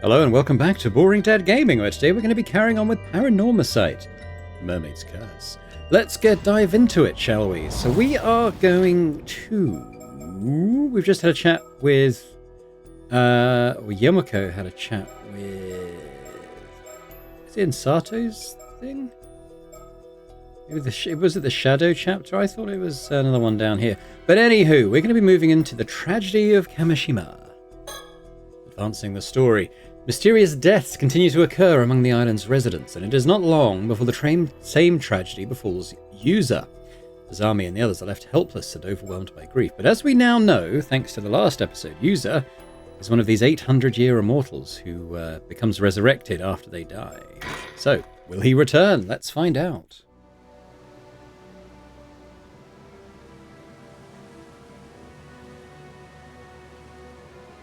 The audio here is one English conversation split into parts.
Hello and welcome back to Boring Dad Gaming, where today we're going to be carrying on with Paranormasight, Mermaid's Curse. Let's dive into it, shall we? So we are going to... We've just had a chat with... Yomoko had a chat with... Is it in Sato's thing? Was it the Shadow chapter? I thought it was another one down here. But anywho, we're going to be moving into the tragedy of Kamishima. Advancing the story. Mysterious deaths continue to occur among the island's residents, and it is not long before the same tragedy befalls Yuza. Azami and the others are left helpless and overwhelmed by grief. But as we now know, thanks to the last episode, Yuza is one of these 800-year immortals who becomes resurrected after they die. So, will he return? Let's find out.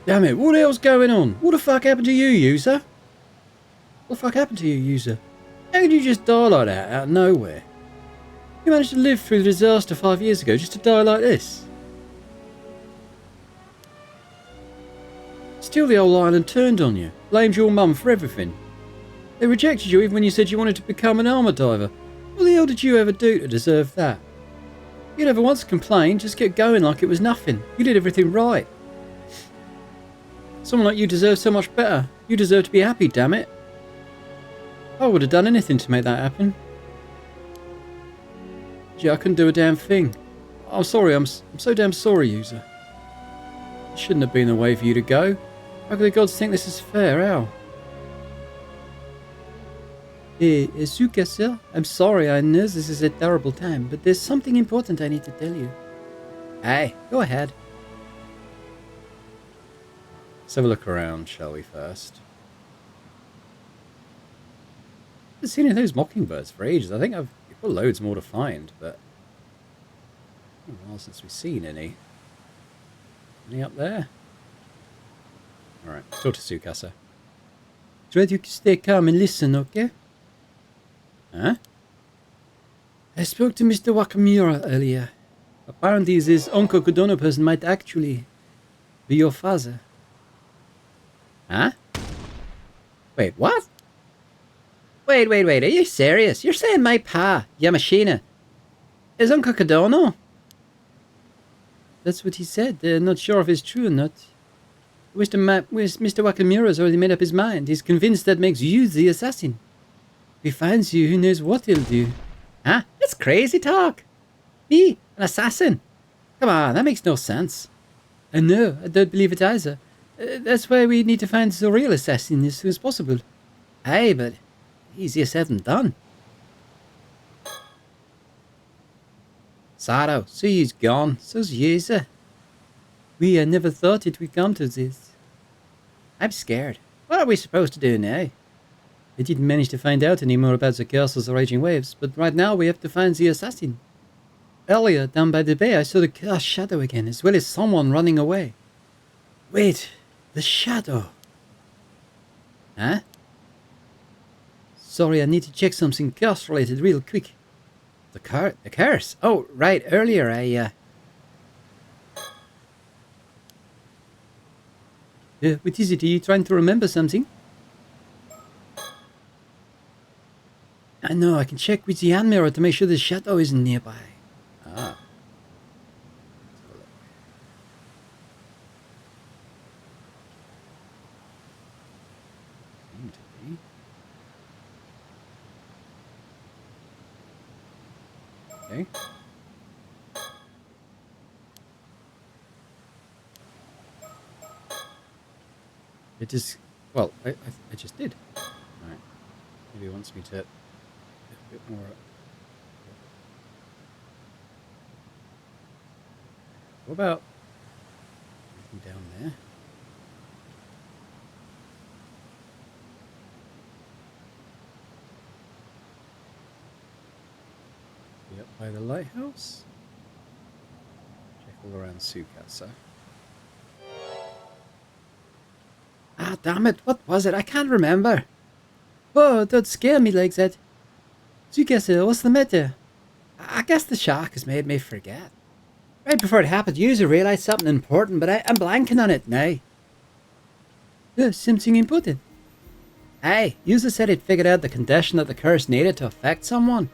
Damn it, what the hell's going on? What the fuck happened to you, User? What the fuck happened to you, User? How could you just die like that, out of nowhere? You managed to live through the disaster 5 years ago just to die like this? Still the whole island turned on you, blamed your mum for everything. They rejected you even when you said you wanted to become an armour diver. What the hell did you ever do to deserve that? You never once complained, just kept going like it was nothing. You did everything right. Someone like you deserves so much better. You deserve to be happy, damn it. I would have done anything to make that happen. Gee, I couldn't do a damn thing. I'm sorry, I'm so damn sorry, User. It shouldn't have been the way for you to go. How could the gods think this is fair, how? Sukasa, I'm sorry, I know this is a terrible time, but there's something important I need to tell you. Hey, go ahead. Let's have a look around, shall we, first? I haven't seen any of those mockingbirds for ages. I think I've got loads more to find, but... It's been a while since we've seen any. Any up there? Alright, let's talk to Tsukasa. Try to stay calm and listen, okay? Huh? I spoke to Mr. Wakamura earlier. Apparently this Onko Kodono person might actually be your father. Huh? Wait, what? Wait, are you serious? You're saying my pa, Yamashina, is Uncle Kodono? That's what he said. Not sure if it's true or not. Mr. Wakamura's already made up his mind. He's convinced that makes you the assassin. If he finds you, who knows what he'll do. Huh? That's crazy talk. Me, an assassin? Come on, that makes no sense. I know, I don't believe it either. That's why we need to find the real assassin as soon as possible. Aye, but easier said than done. Sato, so he's gone. So's Yuza. We never thought it would come to this. I'm scared. What are we supposed to do now? I didn't manage to find out any more about the castle's raging waves, but right now we have to find the assassin. Earlier, down by the bay, I saw the cursed shadow again, as well as someone running away. Wait. The shadow. Huh? Sorry, I need to check something curse-related real quick. The curse? Oh, right, earlier what is it? Are you trying to remember something? I know, I can check with the hand mirror to make sure the shadow isn't nearby. Ah. Okay. It is... Well, I just did. Alright. Maybe he wants me to... a bit more... What about... anything down there? Up by the lighthouse. Check all around Tsukasa. Ah, damn it, what was it? I can't remember. Oh, don't scare me like that. Tsukasa, what's the matter? I guess the shark has made me forget. Right before it happened, you realised something important, but I'm blanking on it now. Something important? Hey, user said he'd figured out the condition that the curse needed to affect someone.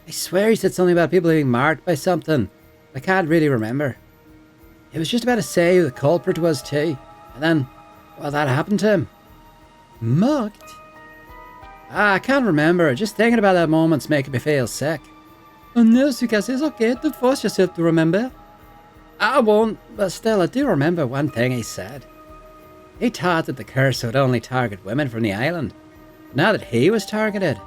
I swear he said something about people being marked by something. I can't really remember. He was just about to say who the culprit was too. And then, well, that happened to him. Marked? I can't remember. Just thinking about that moment's making me feel sick. Oh no, Sukasa, it's okay. Don't force yourself to remember. I won't, but still, I do remember one thing he said. He thought that the curse would only target women from the island. But now that he was targeted...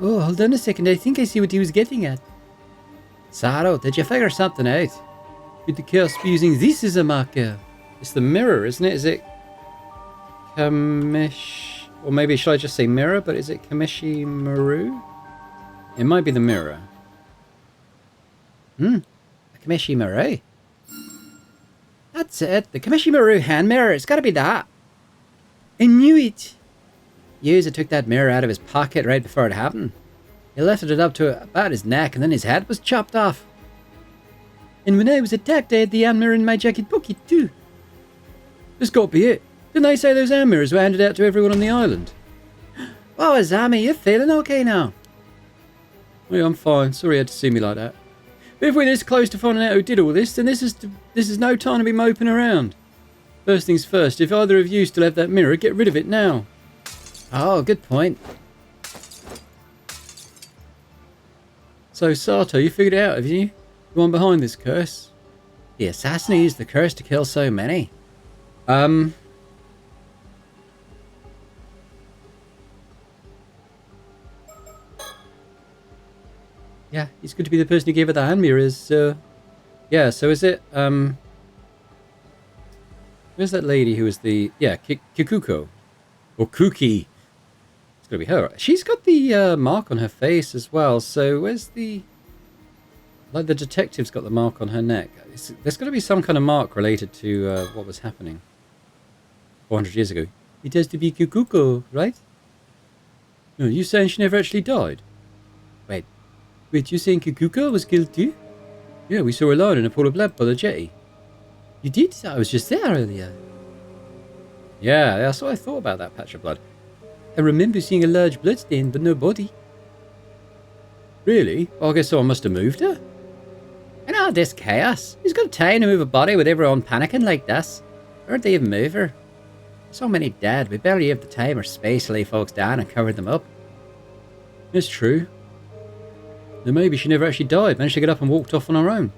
Oh, hold on a second. I think I see what he was getting at. Saro, did you figure something out? Could the curse be using this as a marker? It's the mirror, isn't it? Is it... Kamish... Or maybe should I just say mirror, but is it Kamishi Maru? It might be the mirror. A Kamishi Maru. That's it. The Kamishi Maru hand mirror. It's got to be that. I knew it. Yuza took that mirror out of his pocket right before it happened. He lifted it up to about his neck and then his head was chopped off. And when I was attacked, I had the hand mirror in my jacket pocket too. This got to be it. Didn't they say those hand mirrors were handed out to everyone on the island? Oh, Azami, you're feeling okay now? Yeah, I'm fine. Sorry you had to see me like that. But if we're this close to finding out who did all this, then this is no time to be moping around. First things first, if either of you still have that mirror, get rid of it now. Oh, good point. So, Sato, you figured it out, have you? The one behind this curse? The assassin who used the curse to kill so many. Yeah, he's going to be the person who gave her the hand mirrors. Yeah, so is it, where's that lady who was the, yeah, Kikuko? Or Kuki. It's going to be her. She's got the mark on her face as well, so where's the, like the detective's got the mark on her neck. There's got to be some kind of mark related to what was happening 400 years ago. It has to be Kikuko, right? No, you saying she never actually died? Wait, you saying Kikuko was killed too? Yeah, we saw her lying in a pool of blood by the jetty. You did? I was just there earlier. Yeah, that's what I thought about that patch of blood. I remember seeing a large bloodstain, but no body. Really? Well, I guess someone must have moved her. I know, this chaos. Who's got time to move a body with everyone panicking like this? Where'd they even move her? So many dead, we barely have the time or space to lay folks down and cover them up. It's true. Then maybe she never actually died, managed to get up and walked off on her own.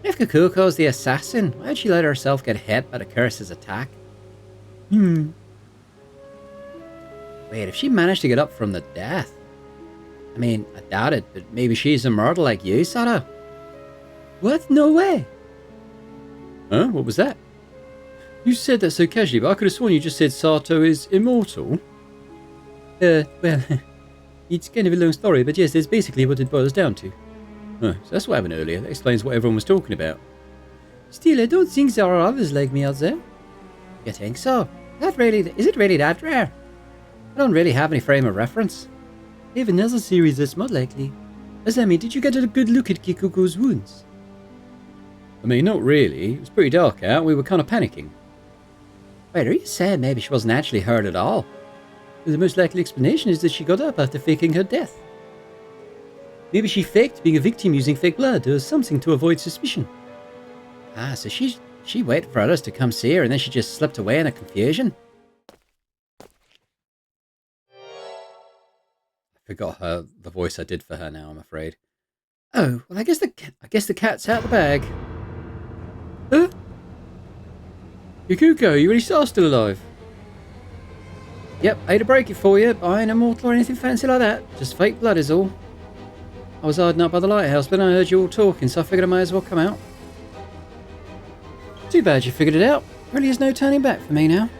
If Kikuko's the assassin, why'd she let herself get hit by the curse's attack? Wait, if she managed to get up from the death... I mean, I doubt it, but maybe she's immortal like you, Sara. What? No way! Huh? What was that? You said that so casually, but I could have sworn you just said Sato is immortal. Well... It's kind of a long story, but yes, that's basically what it boils down to. Oh, so that's what happened earlier. That explains what everyone was talking about. Still, I don't think there are others like me out there. You think so? Is it really that rare? I don't really have any frame of reference. I have another series that's more likely. Azami, did you get a good look at Kikuko's wounds? I mean, not really. It was pretty dark out. We were kind of panicking. Wait, are you saying maybe she wasn't actually hurt at all? The most likely explanation is that she got up after faking her death. Maybe she faked being a victim using fake blood or something to avoid suspicion. Ah, so she waited for others to come see her and then she just slipped away in a confusion? I forgot the voice I did for her now, I'm afraid. Oh, well I guess the cat's out of the bag. Huh? Kikuko, you really are still alive? Yep, I hate to break it for you, but I ain't immortal or anything fancy like that. Just fake blood is all. I was hiding up by the lighthouse, but I heard you all talking, so I figured I might as well come out. Too bad you figured it out. Really is no turning back for me now.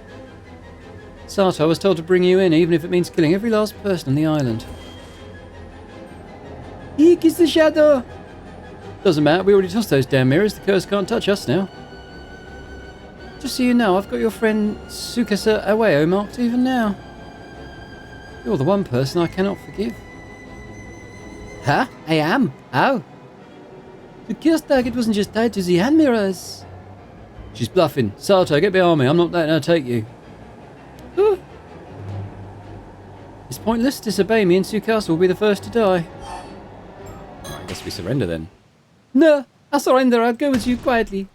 Sato, I was told to bring you in, even if it means killing every last person on the island. Eek is the shadow! Doesn't matter, we already tossed those damn mirrors. The curse can't touch us now. Just so you know, I've got your friend Tsukasa Aweo marked even now. You're the one person I cannot forgive. Huh? I am? How? The curse target wasn't just tied to the hand mirrors. She's bluffing. Sato, get behind me. I'm not letting her take you. It's pointless. Disobey me and Tsukasa will be the first to die. I guess we surrender then. No, I'll surrender. I'll go with you quietly.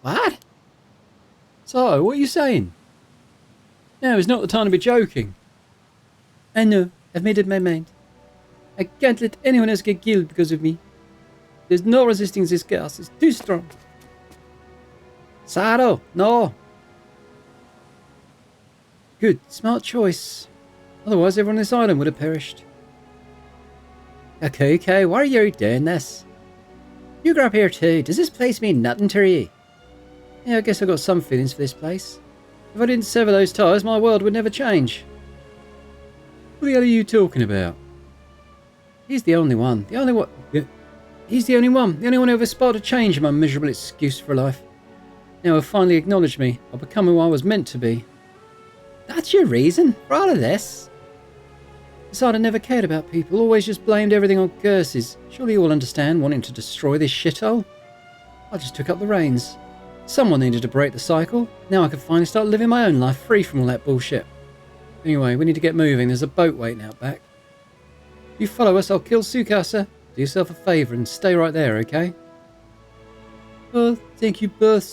What? So, what are you saying? No, it's not the time to be joking. I know. I've made up my mind. I can't let anyone else get killed because of me. There's no resisting this curse. It's too strong. Sato, no. Good, smart choice. Otherwise, everyone on this island would have perished. Okay, why are you doing this? You grew up here too. Does this place mean nothing to you? Yeah, I guess I've got some feelings for this place. If I didn't sever those ties, my world would never change. What the hell are you talking about? He's the only one. The only one. He's the only one. The only one who ever spotted a change in my miserable excuse for life. Now he'll finally acknowledge me. I'll become who I was meant to be. That's your reason for all of this? Besides, I never cared about people. Always just blamed everything on curses. Surely you all understand wanting to destroy this shithole? I just took up the reins. Someone needed to break the cycle. Now I can finally start living my own life free from all that bullshit. Anyway, we need to get moving. There's a boat waiting out back. If you follow us, I'll kill Tsukasa. Do yourself a favour and stay right there, okay? Oh, thank you both,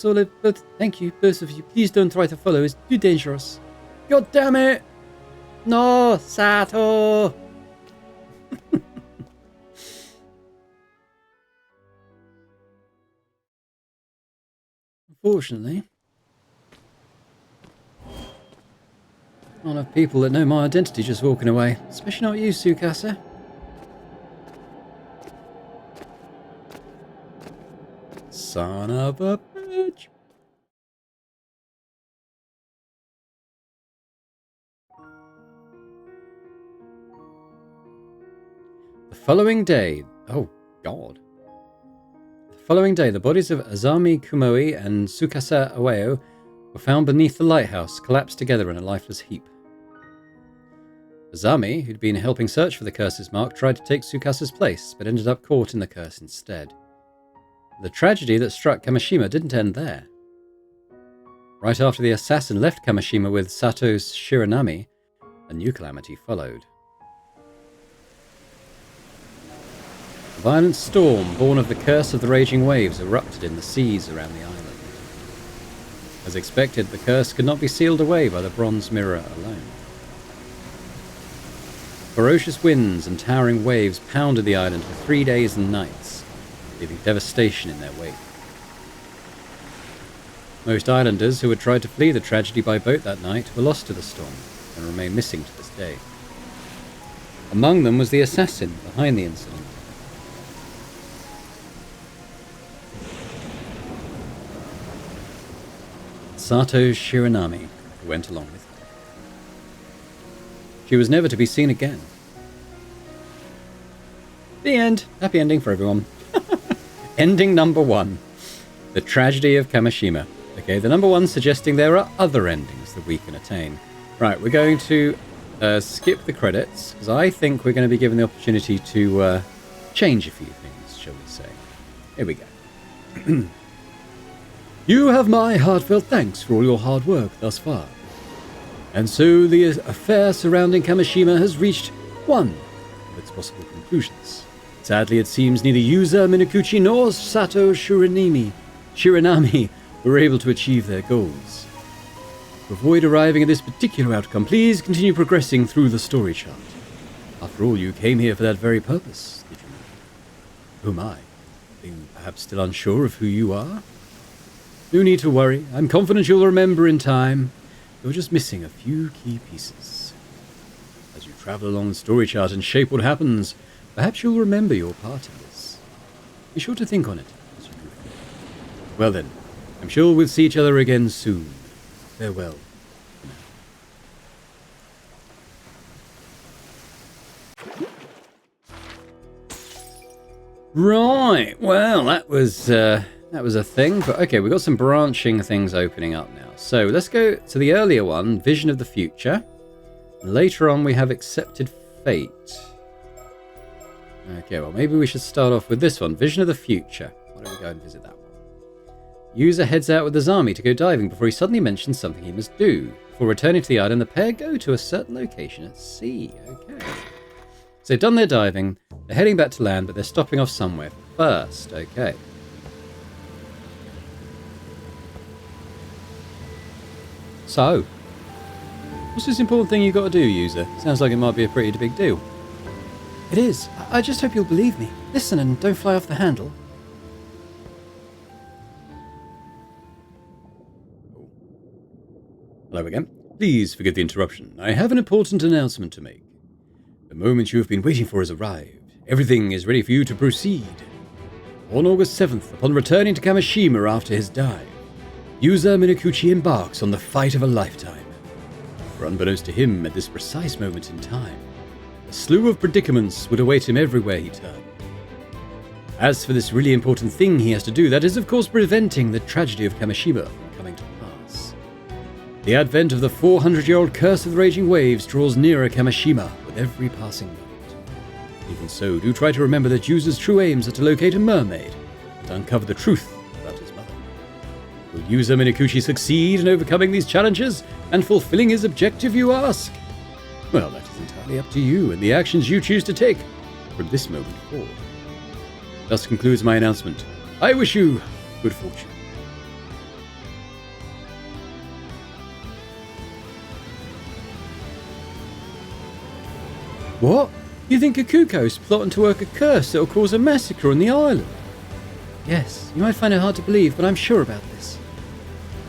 thank you, both of you. Please don't try to follow. It's too dangerous. God damn it! No, Sato! Unfortunately, I don't have people that know my identity just walking away. Especially not you, Tsukasa. Son of a bitch. The following day... Oh, God. The following day, the bodies of Azami Kumoi and Tsukasa Aweo were found beneath the lighthouse, collapsed together in a lifeless heap. Azami, who'd been helping search for the curse's mark, tried to take Tsukasa's place, but ended up caught in the curse instead. The tragedy that struck Kamishima didn't end there. Right after the assassin left Kamishima with Sato's Shiranami, a new calamity followed. A violent storm, born of the curse of the raging waves, erupted in the seas around the island. As expected, the curse could not be sealed away by the bronze mirror alone. Ferocious winds and towering waves pounded the island for 3 days and nights, leaving devastation in their wake. Most islanders who had tried to flee the tragedy by boat that night were lost to the storm and remain missing to this day. Among them was the assassin behind the incident. Sato Shiranami, who went along with her. She was never to be seen again. The end. Happy ending for everyone. Ending number 1. The tragedy of Kamishima. Okay, the number 1 suggesting there are other endings that we can attain. Right, we're going to skip the credits, because I think we're going to be given the opportunity to change a few things, shall we say. Here we go. You have my heartfelt thanks for all your hard work thus far. And so the affair surrounding Kamishima has reached one of its possible conclusions. Sadly, it seems neither Yuza Minakuchi nor Sato Shiranami were able to achieve their goals. To avoid arriving at this particular outcome, please continue progressing through the story chart. After all, you came here for that very purpose, did you not? Who am I? Are you perhaps still unsure of who you are? No need to worry. I'm confident you'll remember in time. You're just missing a few key pieces. As you travel along the story chart and shape what happens, perhaps you'll remember your part in this. Be sure to think on it as you go forward. Well then, I'm sure we'll see each other again soon. Farewell. Right, well, that was a thing, but okay, we've got some branching things opening up now. So let's go to the earlier one, Vision of the Future. Later on, we have Accepted Fate. Okay, well, maybe we should start off with this one, Vision of the Future. Why don't we go and visit that one? User heads out with Azami to go diving before he suddenly mentions something he must do. Before before returning to the island, the pair go to a certain location at sea. Okay. So they've done their diving, they're heading back to land, but they're stopping off somewhere first. Okay. So, what's this important thing you've got to do, user? Sounds like it might be a pretty big deal. It is. I just hope you'll believe me. Listen and don't fly off the handle. Hello again. Please forgive the interruption. I have an important announcement to make. The moment you have been waiting for has arrived. Everything is ready for you to proceed. On August 7th, upon returning to Kamishima after his dive, user Minakuchi embarks on the fight of a lifetime. For unbeknownst to him, at this precise moment in time, a slew of predicaments would await him everywhere he turned. As for this really important thing he has to do, that is of course preventing the tragedy of Kamishima from coming to pass. The advent of the 400-year-old curse of the raging waves draws nearer Kamishima with every passing moment. Even so, do try to remember that user's true aims are to locate a mermaid and uncover the truth about his mother. Will user Minakuchi succeed in overcoming these challenges and fulfilling his objective, you ask? Well, that is entirely up to you and the actions you choose to take from this moment forward. Thus concludes my announcement. I wish you good fortune. What? You think Kikuko's plotting to work a curse that'll cause a massacre on the island? Yes, you might find it hard to believe, but I'm sure about this.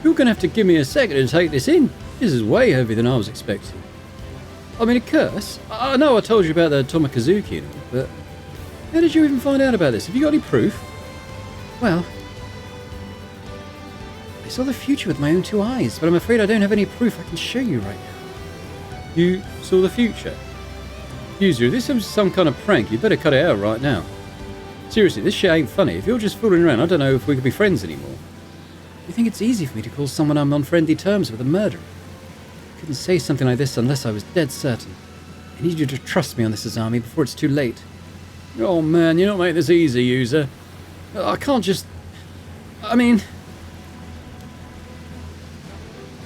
You're going to have to give me a second to take this in. This is way heavier than I was expecting. I mean, a curse? I know I told you about the Tomokazuki and all, but how did you even find out about this? Have you got any proof? Well, I saw the future with my own two eyes, but I'm afraid I don't have any proof I can show you right now. You saw the future? User, if this is some kind of prank, you better cut it out right now. Seriously, this shit ain't funny. If you're just fooling around, I don't know if we could be friends anymore. You think it's easy for me to call someone I'm on friendly terms with a murderer? I couldn't say something like this unless I was dead certain. I need you to trust me on this, Azami, before it's too late. Oh man, you're not making this easy, user. I can't just... I mean...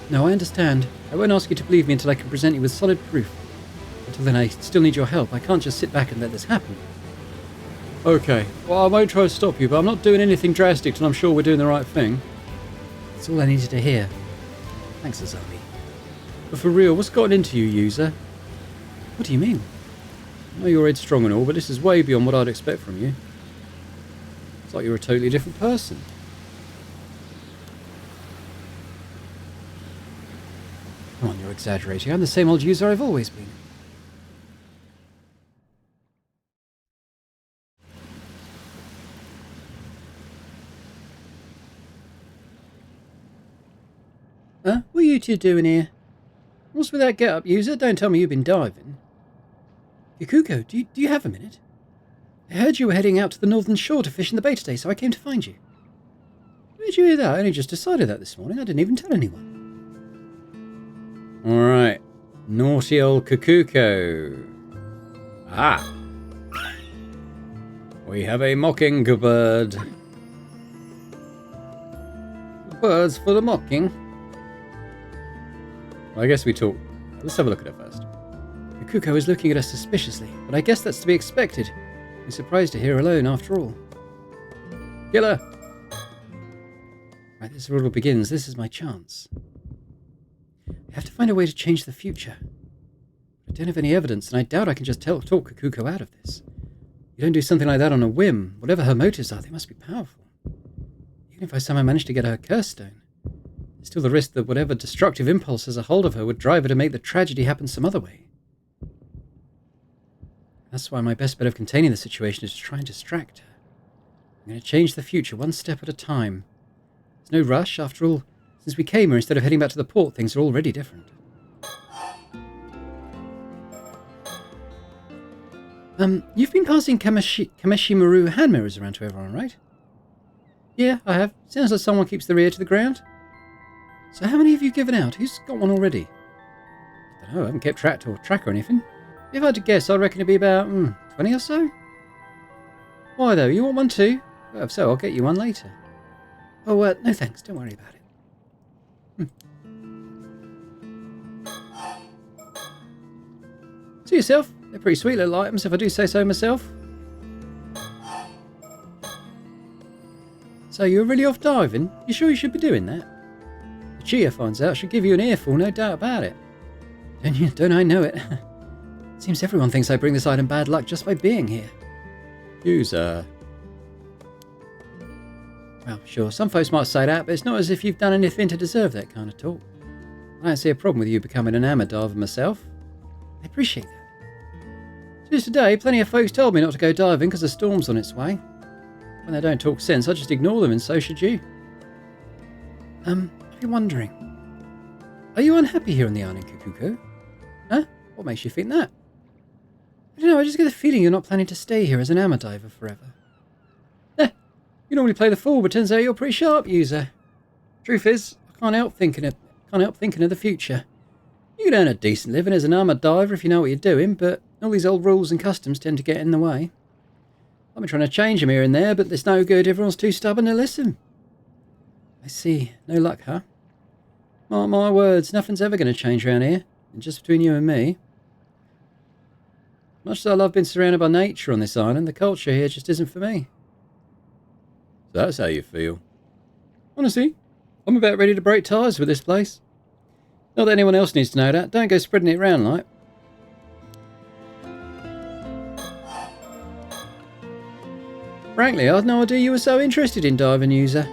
No, I understand. I won't ask you to believe me until I can present you with solid proof. Until then, I still need your help. I can't just sit back and let this happen. Okay, well, I won't try to stop you, but I'm not doing anything drastic till I'm sure we're doing the right thing. That's all I needed to hear. Thanks, Azami. But for real, what's gotten into you, user? What do you mean? I know you're headstrong and all, but this is way beyond what I'd expect from you. It's like you're a totally different person. Come on, you're exaggerating. I'm the same old user I've always been. Huh? What are you two doing here? What's with that get-up, user? Don't tell me you've been diving. Kikuko, do you have a minute? I heard you were heading out to the northern shore to fish in the bay today, so I came to find you. Where'd you hear that? I only just decided that this morning. I didn't even tell anyone. Alright. Naughty old Kikuko. Ah. We have a mockingbird. Birds for the mocking. Well, I guess we talk. Let's have a look at her first. Kikuko is looking at us suspiciously, but I guess that's to be expected. I'm surprised to hear her alone after all. Kill her! Right, this is where it all begins. This is my chance. I have to find a way to change the future. I don't have any evidence, and I doubt I can just talk Kikuko out of this. You don't do something like that on a whim. Whatever her motives are, they must be powerful. Even if I somehow manage to get her curse stone, there's still the risk that whatever destructive impulse has a hold of her would drive her to make the tragedy happen some other way. That's why my best bet of containing the situation is to try and distract her. I'm going to change the future one step at a time. There's no rush, after all. Since we came here, instead of heading back to the port, things are already different. You've been passing Kameshimaru hand mirrors around to everyone, right? Yeah, I have. Sounds like someone keeps their ear to the ground. So how many have you given out? Who's got one already? I don't know, I haven't kept track or anything. If I had to guess, I reckon it'd be about 20 or so. Why though, you want one too? Well, if so, I'll get you one later. Oh, no thanks, don't worry about it. See yourself. They're pretty sweet little items, if I do say so myself. So you're really off diving? You sure you should be doing that? The Chia finds out she'll give you an earful, no doubt about it. Don't I know it? Seems everyone thinks I bring this item bad luck just by being here. User. Well, sure, some folks might say that, but it's not as if you've done anything to deserve that kind of talk. I don't see a problem with you becoming an amateur diver myself. I appreciate that. Just today, plenty of folks told me not to go diving because a storm's on its way. When they don't talk sense, I just ignore them, and so should you. I've been wondering. Are you unhappy here on the island, Kakuko? Huh? What makes you think that? I don't know, I just get the feeling you're not planning to stay here as an amateur diver forever. You normally play the fool, but turns out you're pretty sharp, user. Truth is, I can't help thinking of the future. You can earn a decent living as an armoured diver if you know what you're doing, but all these old rules and customs tend to get in the way. I've been trying to change them here and there, but it's no good. Everyone's too stubborn to listen. I see. No luck, huh? Mark my words, nothing's ever going to change around here, and just between you and me. Much as I love being surrounded by nature on this island, the culture here just isn't for me. So that's how you feel. Honestly, I'm about ready to break ties with this place. Not that anyone else needs to know that. Don't go spreading it around like. Frankly, I had no idea you were so interested in diving, user.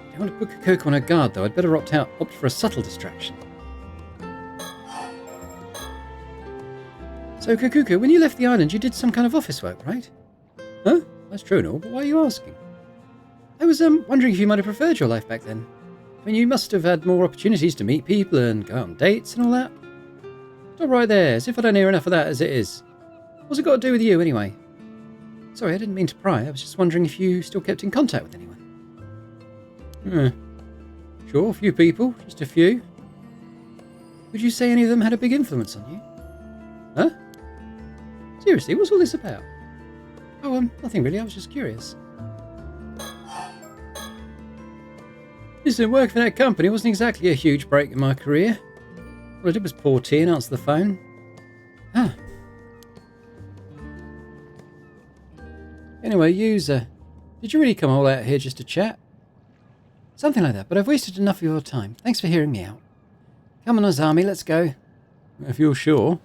If you want to put Kakoko on her guard, though, I'd better opt for a subtle distraction. So, Kakuko, when you left the island, you did some kind of office work, right? Huh? That's true and all, but why are you asking? I was wondering if you might have preferred your life back then. I mean, you must have had more opportunities to meet people and go on dates and all that. Stop right there, as if I don't hear enough of that as it is. What's it got to do with you, anyway? Sorry, I didn't mean to pry. I was just wondering if you still kept in contact with anyone. Sure, a few people. Just a few. Would you say any of them had a big influence on you? Huh? Seriously, what's all this about? Oh, nothing really. I was just curious. Listen, working for that company wasn't exactly a huge break in my career. All I did was pour tea and answer the phone. Anyway, user, did you really come all out here just to chat? Something like that, but I've wasted enough of your time. Thanks for hearing me out. Come on, Azami, let's go. If you're sure.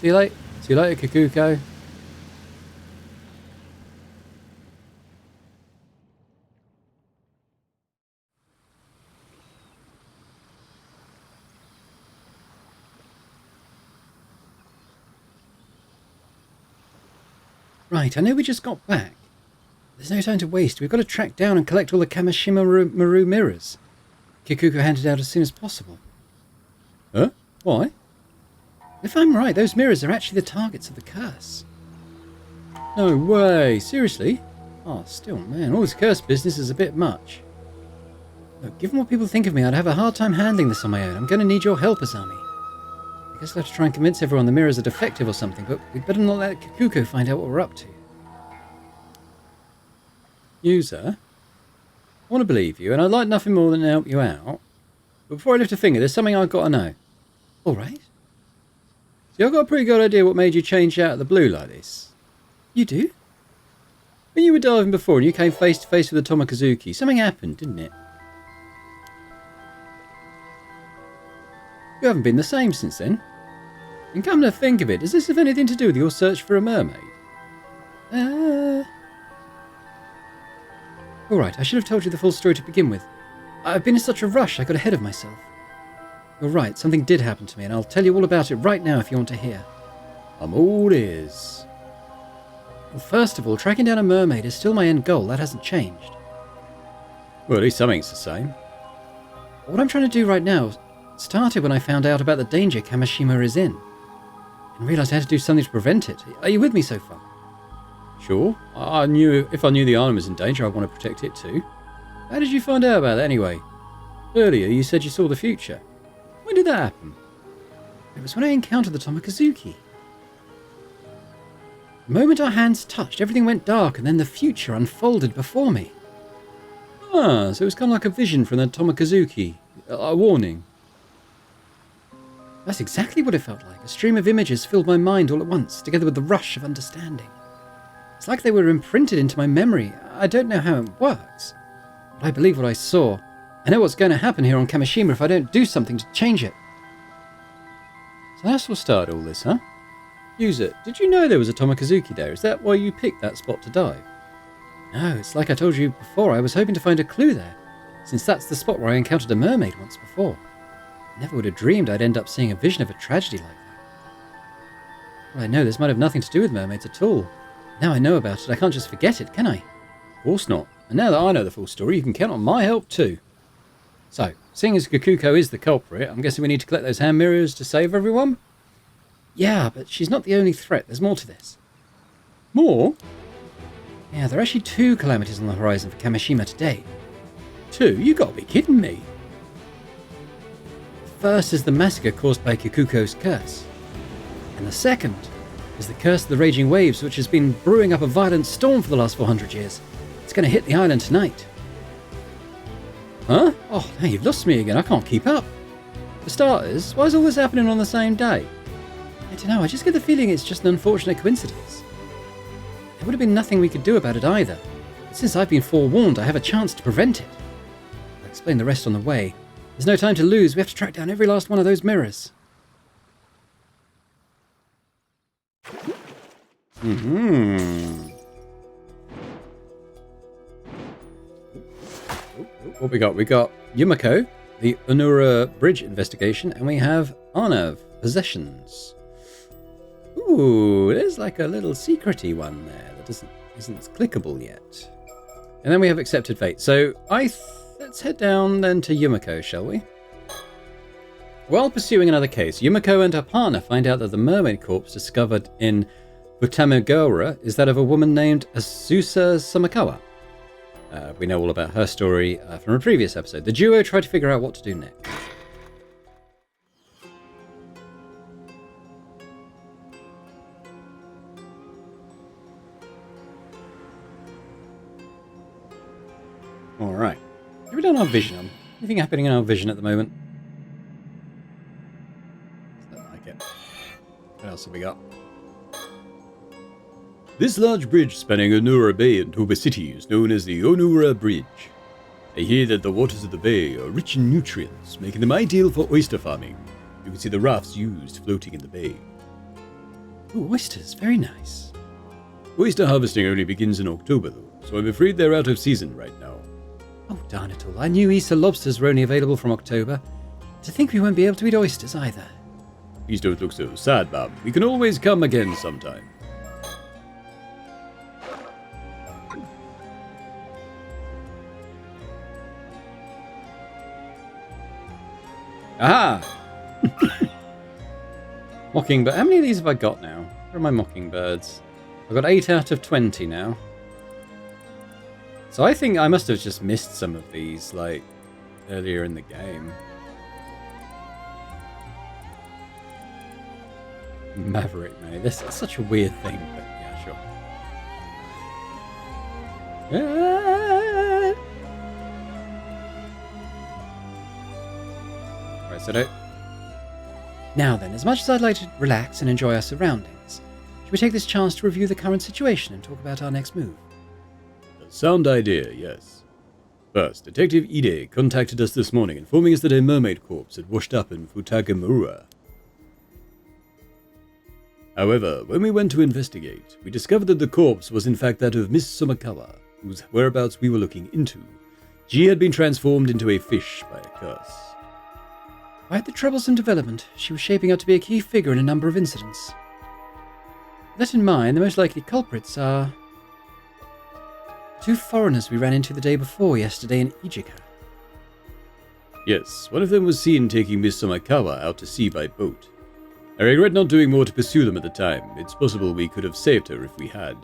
See you later, Kakuko. Right, I know we just got back. There's no time to waste. We've got to track down and collect all the Kamishima Maru mirrors. Kikuko handed out as soon as possible. Huh? Why? If I'm right, those mirrors are actually the targets of the curse. No way. Seriously? Oh, still, man, all this curse business is a bit much. Look, given what people think of me, I'd have a hard time handling this on my own. I'm going to need your help, Azami. I guess I'll have to try and convince everyone the mirrors are defective or something, but we'd better not let Kikuko find out what we're up to. User, I want to believe you, and I'd like nothing more than to help you out. But before I lift a finger, there's something I've got to know. All right. See, I've got a pretty good idea what made you change out of the blue like this. You do? When you were diving before and you came face to face with the Tomokazuki, something happened, didn't it? You haven't been the same since then. And come to think of it, does this have anything to do with your search for a mermaid? Alright, I should have told you the full story to begin with. I've been in such a rush, I got ahead of myself. You're right, something did happen to me, and I'll tell you all about it right now if you want to hear. I'm all ears. Well, first of all, tracking down a mermaid is still my end goal. That hasn't changed. Well, at least something's the same. What I'm trying to do right now started when I found out about the danger Kamishima is in, and realised I had to do something to prevent it. Are you with me so far? Sure. I knew if I knew the island was in danger, I'd want to protect it too. How did you find out about that anyway? Earlier, you said you saw the future. When did that happen? It was when I encountered the Tomokazuki. The moment our hands touched, everything went dark, and then the future unfolded before me. Ah, so it was kind of like a vision from the Tomokazuki. A warning. That's exactly what it felt like. A stream of images filled my mind all at once, together with the rush of understanding. It's like they were imprinted into my memory. I don't know how it works, but I believe what I saw. I know what's going to happen here on Kamishima if I don't do something to change it. So that's what started all this, huh? User, did you know there was a Tomokazuki there? Is that why you picked that spot to dive? No, it's like I told you before, I was hoping to find a clue there, since that's the spot where I encountered a mermaid once before. I never would have dreamed I'd end up seeing a vision of a tragedy like that. Well, I know this might have nothing to do with mermaids at all. Now I know about it, I can't just forget it, can I? Of course not. And now that I know the full story, you can count on my help too. So, seeing as Kikuko is the culprit, I'm guessing we need to collect those hand mirrors to save everyone? Yeah, but she's not the only threat, there's more to this. More? Yeah, there are actually 2 calamities on the horizon for Kamishima today. 2? You gotta be kidding me. The first is the massacre caused by Kikuko's curse. And the second is the curse of the raging waves, which has been brewing up a violent storm for the last 400 years. It's going to hit the island tonight. Huh? Oh, now you've lost me again. I can't keep up. For starters, why is all this happening on the same day? I don't know. I just get the feeling it's just an unfortunate coincidence. There would have been nothing we could do about it either. But since I've been forewarned, I have a chance to prevent it. I'll explain the rest on the way. There's no time to lose. We have to track down every last one of those mirrors. What we got? We got Yumiko, the Onura Bridge investigation, and we have Arnav, possessions. Ooh, there's like a little secrety one there that isn't clickable yet. And then we have accepted fate. So let's head down then to Yumiko, shall we? While pursuing another case, Yumiko and her partner find out that the mermaid corpse discovered in Futamegawara is that of a woman named Azusa Samakawa. We know all about her story from a previous episode. The duo try to figure out what to do next. Alright. Have we done our vision on? Anything happening in our vision at the moment? Don't like it. What else have we got? This large bridge spanning Onura Bay and Toba City is known as the Onura Bridge. I hear that the waters of the bay are rich in nutrients, making them ideal for oyster farming. You can see the rafts used floating in the bay. Ooh, oysters, very nice. Oyster harvesting only begins in October though, so I'm afraid they're out of season right now. Oh, darn it all. I knew Easter lobsters were only available from October. To think we won't be able to eat oysters either. Please don't look so sad, Bob. We can always come again sometime. Aha! Mockingbird. How many of these have I got now? Where are my mockingbirds? I've got 8 out of 20 now. So I think I must have just missed some of these, like, earlier in the game. Maverick, mate. This is such a weird thing, but yeah, sure. Ah! Right, so Now then, as much as I'd like to relax and enjoy our surroundings, should we take this chance to review the current situation and talk about our next move? A sound idea, yes. First, Detective Ide contacted us this morning informing us that a mermaid corpse had washed up in Futagamura. However, when we went to investigate, we discovered that the corpse was in fact that of Miss Somakawa, whose whereabouts we were looking into. She had been transformed into a fish by a curse. Quite the troublesome development. She was shaping up to be a key figure in a number of incidents. With that in mind, the most likely culprits are 2 foreigners we ran into the day before yesterday in Ijika. Yes, one of them was seen taking Miss Somakawa out to sea by boat. I regret not doing more to pursue them at the time. It's possible we could have saved her if we had.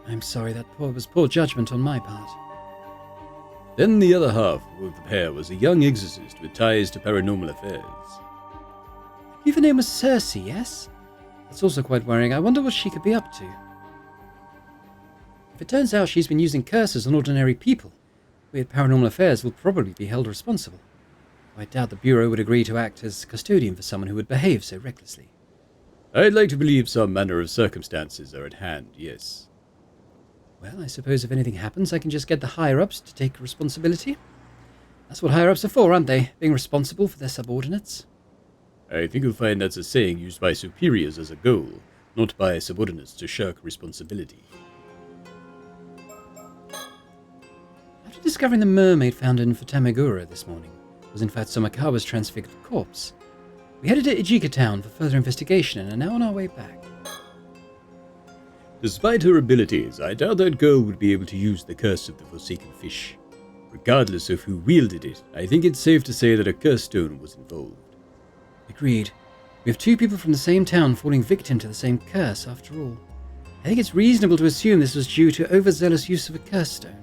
I'm sorry, that was poor judgment on my part. Then the other half of the pair was a young exorcist with ties to paranormal affairs. I believe her name was Cersei, yes? That's also quite worrying. I wonder what she could be up to. If it turns out she's been using curses on ordinary people, we at Paranormal Affairs will probably be held responsible. I doubt the Bureau would agree to act as custodian for someone who would behave so recklessly. I'd like to believe some manner of circumstances are at hand, yes. Well, I suppose if anything happens, I can just get the higher-ups to take responsibility. That's what higher-ups are for, aren't they? Being responsible for their subordinates. I think you'll find that's a saying used by superiors as a goal, not by subordinates to shirk responsibility. After discovering the mermaid found in Fatamagura this morning was in fact Somakawa's transfigured corpse, we headed to Ijika town for further investigation and are now on our way back. Despite her abilities, I doubt that girl would be able to use the curse of the Forsaken Fish. Regardless of who wielded it, I think it's safe to say that a curse stone was involved. Agreed. We have two people from the same town falling victim to the same curse, after all. I think it's reasonable to assume this was due to overzealous use of a curse stone.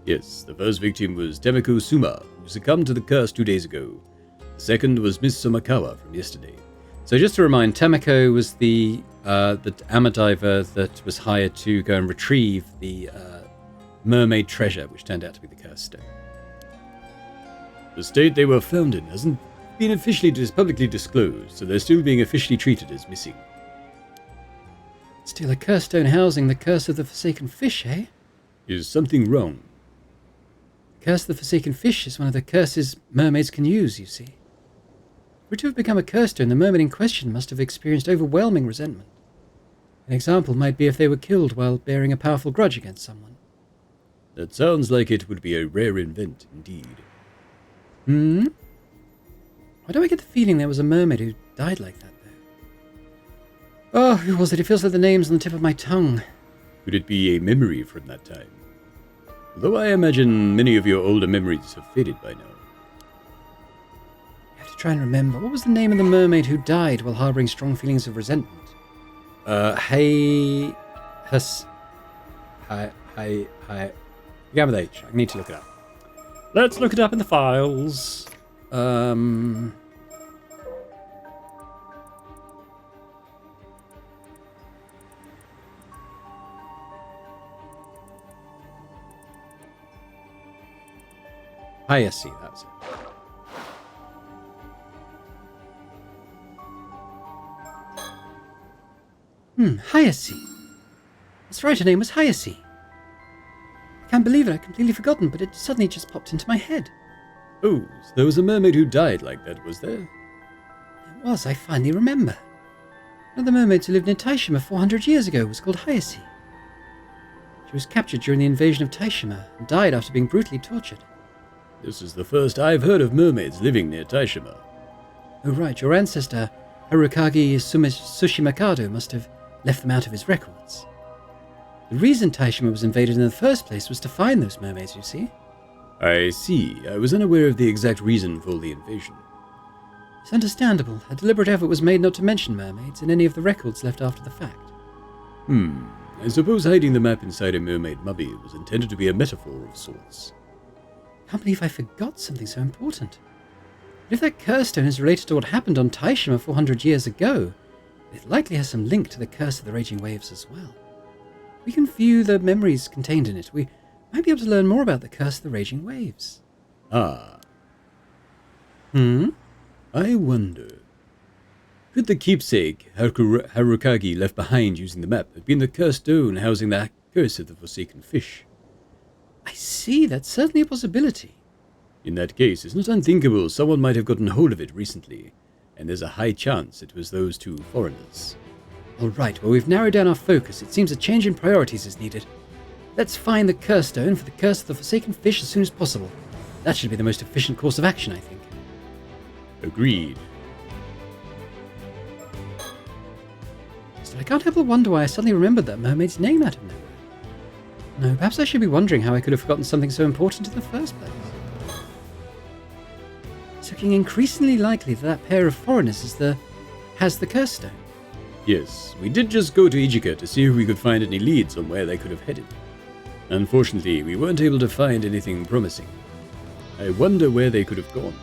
Yes, the first victim was Temeko Suma, who succumbed to the curse 2 days ago. The second was Miss Somakawa from yesterday. So just to remind, Temeko was the armor diver that was hired to go and retrieve the mermaid treasure, which turned out to be the curse stone. The state they were found in hasn't been officially publicly disclosed, so they're still being officially treated as missing. Still a curse stone housing the curse of the Forsaken Fish, eh? Is something wrong? The curse of the Forsaken Fish is one of the curses mermaids can use, you see. For it to have become a curse stone, the mermaid in question must have experienced overwhelming resentment. An example might be if they were killed while bearing a powerful grudge against someone. That sounds like it would be a rare event indeed. Why do I get the feeling there was a mermaid who died like that, though? Oh, who was it? It feels like the name's on the tip of my tongue. Could it be a memory from that time? Though I imagine many of your older memories have faded by now. I have to try and remember. What was the name of the mermaid who died while harboring strong feelings of resentment? Began with H. I need to look it up. Let's look it up in the files. Hayase, that's it. Hayase. That's right, her name was Hayase. I can't believe it, I'd completely forgotten, but it suddenly just popped into my head. Oh, so there was a mermaid who died like that, was there? It was, I finally remember. One of the mermaids who lived near Taishima 400 years ago was called Hayase. She was captured during the invasion of Taishima and died after being brutally tortured. This is the first I've heard of mermaids living near Taishima. Oh right, your ancestor, Harukagi Sushimakado, must have left them out of his records. The reason Taishima was invaded in the first place was to find those mermaids, you see. I see. I was unaware of the exact reason for the invasion. It's understandable. A deliberate effort was made not to mention mermaids in any of the records left after the fact. I suppose hiding the map inside a mermaid mummy was intended to be a metaphor of sorts. I can't believe I forgot something so important. But if that curse stone is related to what happened on Taishima 400 years ago, it likely has some link to the curse of the raging waves as well. We can view the memories contained in it. We might be able to learn more about the curse of the raging waves. Ah. I wonder. Could the keepsake Harukagi left behind using the map have been the cursed stone housing the curse of the Forsaken Fish? I see, that's certainly a possibility. In that case, it's not unthinkable someone might have gotten hold of it recently, and there's a high chance it was those two foreigners. All right, well, we've narrowed down our focus. It seems a change in priorities is needed. Let's find the curse stone for the curse of the Forsaken Fish as soon as possible. That should be the most efficient course of action, I think. Agreed. Still, I can't help but wonder why I suddenly remembered that mermaid's name out of nowhere. No, perhaps I should be wondering how I could have forgotten something so important in the first place. It's looking increasingly likely that that pair of foreigners has the curse stone. Yes, we did just go to Ijika to see if we could find any leads on where they could have headed. Unfortunately, we weren't able to find anything promising. I wonder where they could have gone.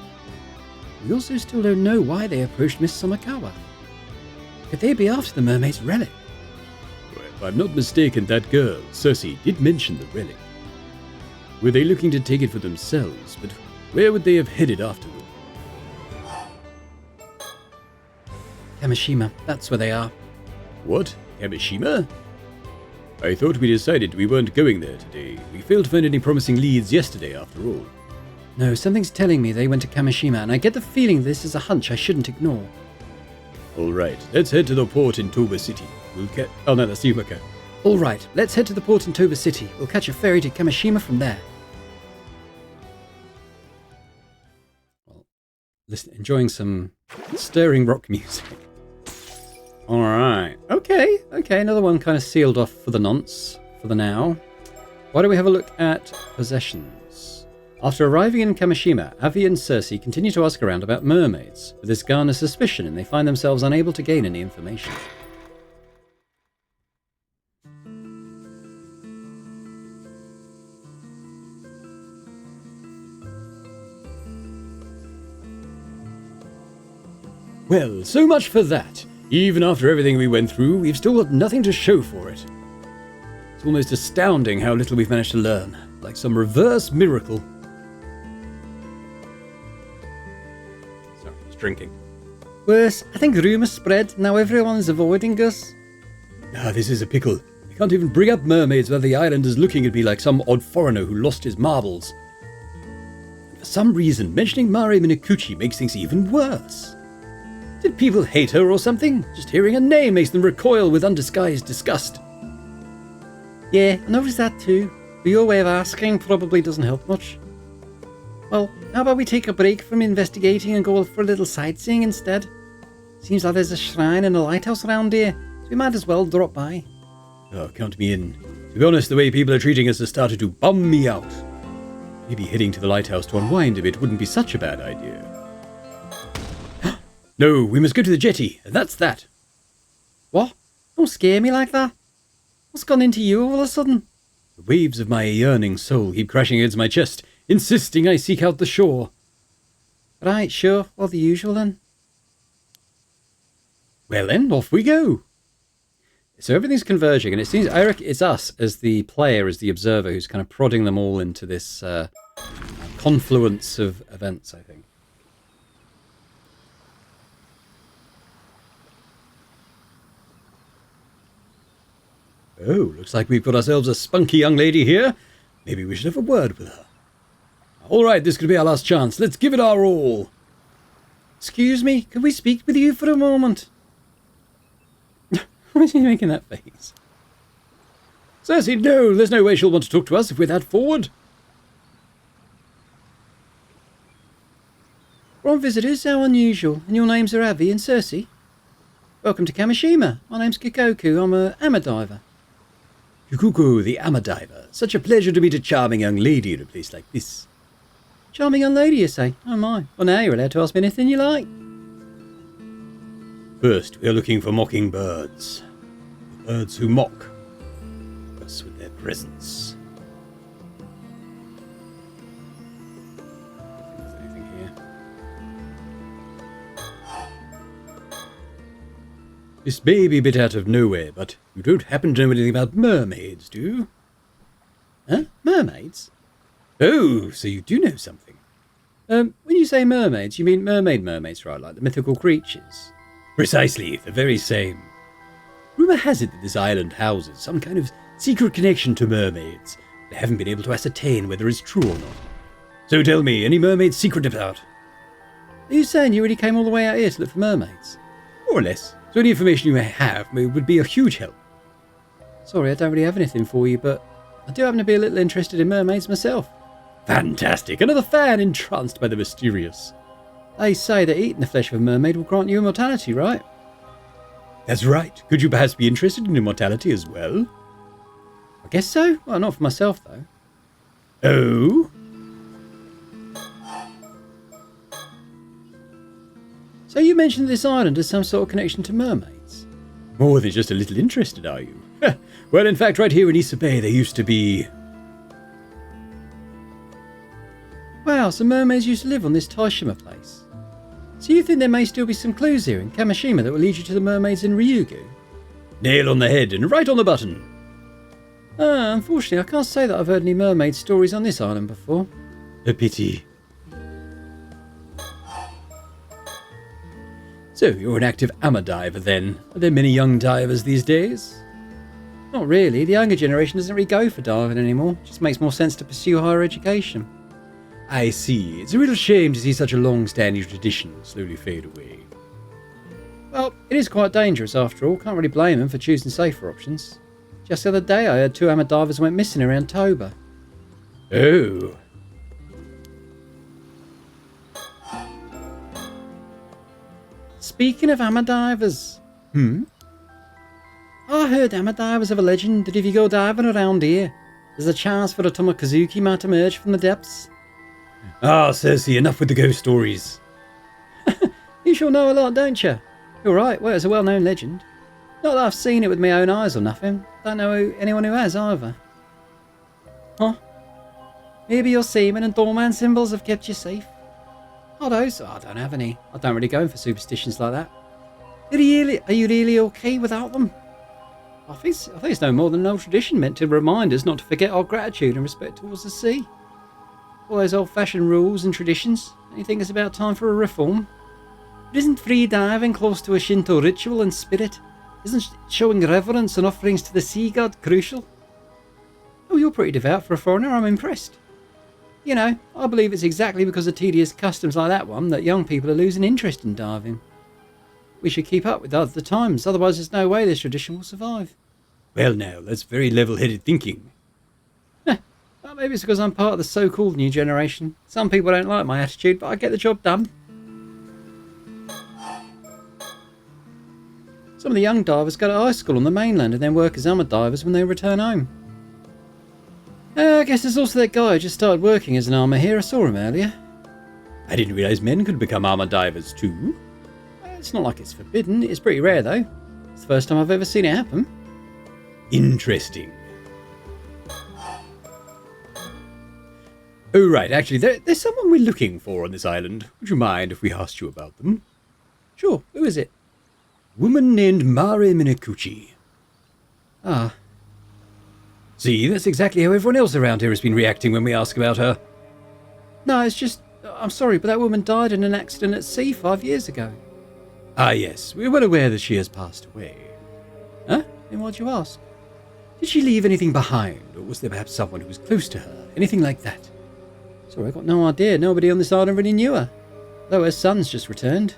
We also still don't know why they approached Miss Somakawa. Could they be after the mermaid's relic? Well, if I'm not mistaken, that girl, Cersei, did mention the relic. Were they looking to take it for themselves, but where would they have headed afterward? Kamishima, that's where they are. What? Kamishima? I thought we decided we weren't going there today. We failed to find any promising leads yesterday, after all. No, something's telling me they went to Kamishima, and I get the feeling this is a hunch I shouldn't ignore. Alright, let's head to the port in Toba City. Oh no, that's Yumaka. Alright, let's head to the port in Toba City. We'll catch a ferry to Kamishima from there. Well, listen, enjoying some stirring rock music. Alright. Okay, another one kind of sealed off for the nonce, for the now. Why don't we have a look at possessions? After arriving in Kamishima, Avi and Cersei continue to ask around about mermaids, but this garners suspicion and they find themselves unable to gain any information. Well, so much for that. Even after everything we went through, we've still got nothing to show for it. It's almost astounding how little we've managed to learn, like some reverse miracle. Sorry, I was drinking. Worse, I think rumours spread, now everyone's avoiding us. This is a pickle. I can't even bring up mermaids without the islanders looking at me like some odd foreigner who lost his marbles. And for some reason, mentioning Mare Minakuchi makes things even worse. Did people hate her or something? Just hearing her name makes them recoil with undisguised disgust. Yeah, I noticed that too. But your way of asking probably doesn't help much. Well, how about we take a break from investigating and go for a little sightseeing instead? Seems like there's a shrine and a lighthouse around here, so we might as well drop by. Oh, count me in. To be honest, the way people are treating us has started to bum me out. Maybe heading to the lighthouse to unwind a bit wouldn't be such a bad idea. No, we must go to the jetty, and that's that. What? Don't scare me like that. What's gone into you all of a sudden? The waves of my yearning soul keep crashing against my chest, insisting I seek out the shore. Right, sure. All the usual then. Well then, off we go. So everything's converging, and it seems, I reckon it's us as the player, as the observer, who's kind of prodding them all into this confluence of events, I think. Oh, looks like we've got ourselves a spunky young lady here. Maybe we should have a word with her. All right, this could be our last chance. Let's give it our all. Excuse me, could we speak with you for a moment? Why is he making that face? Cersei, no, there's no way she'll want to talk to us if we're that forward. We're on visitors, how unusual. And your names are Avi and Cersei? Welcome to Kamishima. My name's Kikoku. I'm a hammer diver. Kikuko, the hammer diver. Such a pleasure to meet a charming young lady in a place like this. Charming young lady, you say? Oh my. Well, now you're allowed to ask me anything you like. First, we are looking for mockingbirds. The birds who mock us with their presence. I don't think there's anything here. This may be a bit out of nowhere, but you don't happen to know anything about mermaids, do you? Huh? Mermaids? Oh, so you do know something. When you say mermaids, you mean mermaids, right? Like the mythical creatures? Precisely, the very same. Rumour has it that this island houses some kind of secret connection to mermaids. They haven't been able to ascertain whether it's true or not. So tell me, any mermaids secret about? Are you saying you really came all the way out here to look for mermaids? More or less. So any information you may have would be a huge help. Sorry, I don't really have anything for you, but I do happen to be a little interested in mermaids myself. Fantastic! Another fan entranced by the mysterious. They say that eating the flesh of a mermaid will grant you immortality, right? That's right. Could you perhaps be interested in immortality as well? I guess so. Well, not for myself, though. Oh? So you mentioned this island has some sort of connection to mermaids? More than just a little interested, are you? Well, in fact, right here in Issa Bay, there used to be... Wow, so mermaids used to live on this Taishima place. So you think there may still be some clues here in Kamishima that will lead you to the mermaids in Ryugu? Nail on the head and right on the button. Unfortunately, I can't say that I've heard any mermaid stories on this island before. A pity. So, you're an active amateur diver then. Are there many young divers these days? Not really. The younger generation doesn't really go for diving anymore. It just makes more sense to pursue higher education. I see. It's a real shame to see such a long-standing tradition slowly fade away. Well, it is quite dangerous after all. Can't really blame them for choosing safer options. Just the other day I heard 2 amateur divers went missing around Toba. Oh. Speaking of amateur divers. I heard amateur divers have a legend that if you go diving around here, there's a chance for a Tomokazuki might emerge from the depths. Ah, Cersei, enough with the ghost stories. You sure know a lot, don't you? You're right, well, it's a well-known legend. Not that I've seen it with my own eyes or nothing. Don't know anyone who has either. Huh? Maybe your seaman and doorman symbols have kept you safe. Are those? Oh, I don't have any. I don't really go for superstitions like that. Are you really okay without them? I think it's no more than an old tradition meant to remind us not to forget our gratitude and respect towards the sea. All those old-fashioned rules and traditions. Don't you think it's about time for a reform? But isn't free diving close to a Shinto ritual and spirit? Isn't showing reverence and offerings to the sea god crucial? Oh, you're pretty devout for a foreigner. I'm impressed. You know, I believe it's exactly because of tedious customs like that one that young people are losing interest in diving. We should keep up with the times, otherwise there's no way this tradition will survive. Well now, that's very level-headed thinking. Well, maybe it's because I'm part of the so-called new generation. Some people don't like my attitude, but I get the job done. Some of the young divers go to high school on the mainland and then work as amateur divers when they return home. I guess there's also that guy who just started working as an armour here. I saw him earlier. I didn't realise men could become armour divers too. It's not like it's forbidden. It's pretty rare though. It's the first time I've ever seen it happen. Interesting. Oh right, actually there's someone we're looking for on this island. Would you mind if we asked you about them? Sure, who is it? Woman named Mare Minakuchi. Ah. See, that's exactly how everyone else around here has been reacting when we ask about her. No, it's just... I'm sorry, but that woman died in an accident at sea 5 years ago. Ah yes, we're well aware that she has passed away. Huh? Then why'd you ask? Did she leave anything behind, or was there perhaps someone who was close to her? Anything like that? Sorry, I got no idea. Nobody on this island really knew her. Though her son's just returned.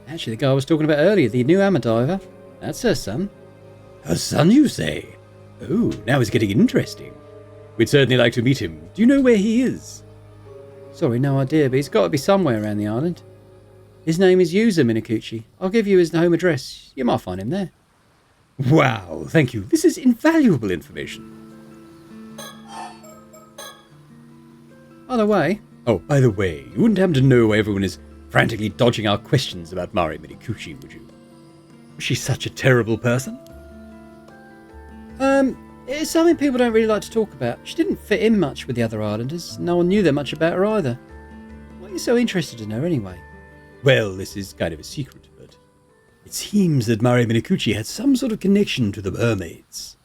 Actually, the guy I was talking about earlier, the new amateur diver, that's her son. Her son, you say? Oh, now it's getting interesting. We'd certainly like to meet him. Do you know where he is? Sorry, no idea, but he's got to be somewhere around the island. His name is Yuza Minakuchi. I'll give you his home address. You might find him there. Wow, thank you. This is invaluable information. By the way... Oh, by the way, you wouldn't happen to know why everyone is frantically dodging our questions about Mare Minakuchi, would you? Was she such a terrible person? It's something people don't really like to talk about. She didn't fit in much with the other islanders. No one knew that much about her either. Why are you so interested in her anyway? Well, this is kind of a secret, but it seems that Mare Minakuchi had some sort of connection to the mermaids.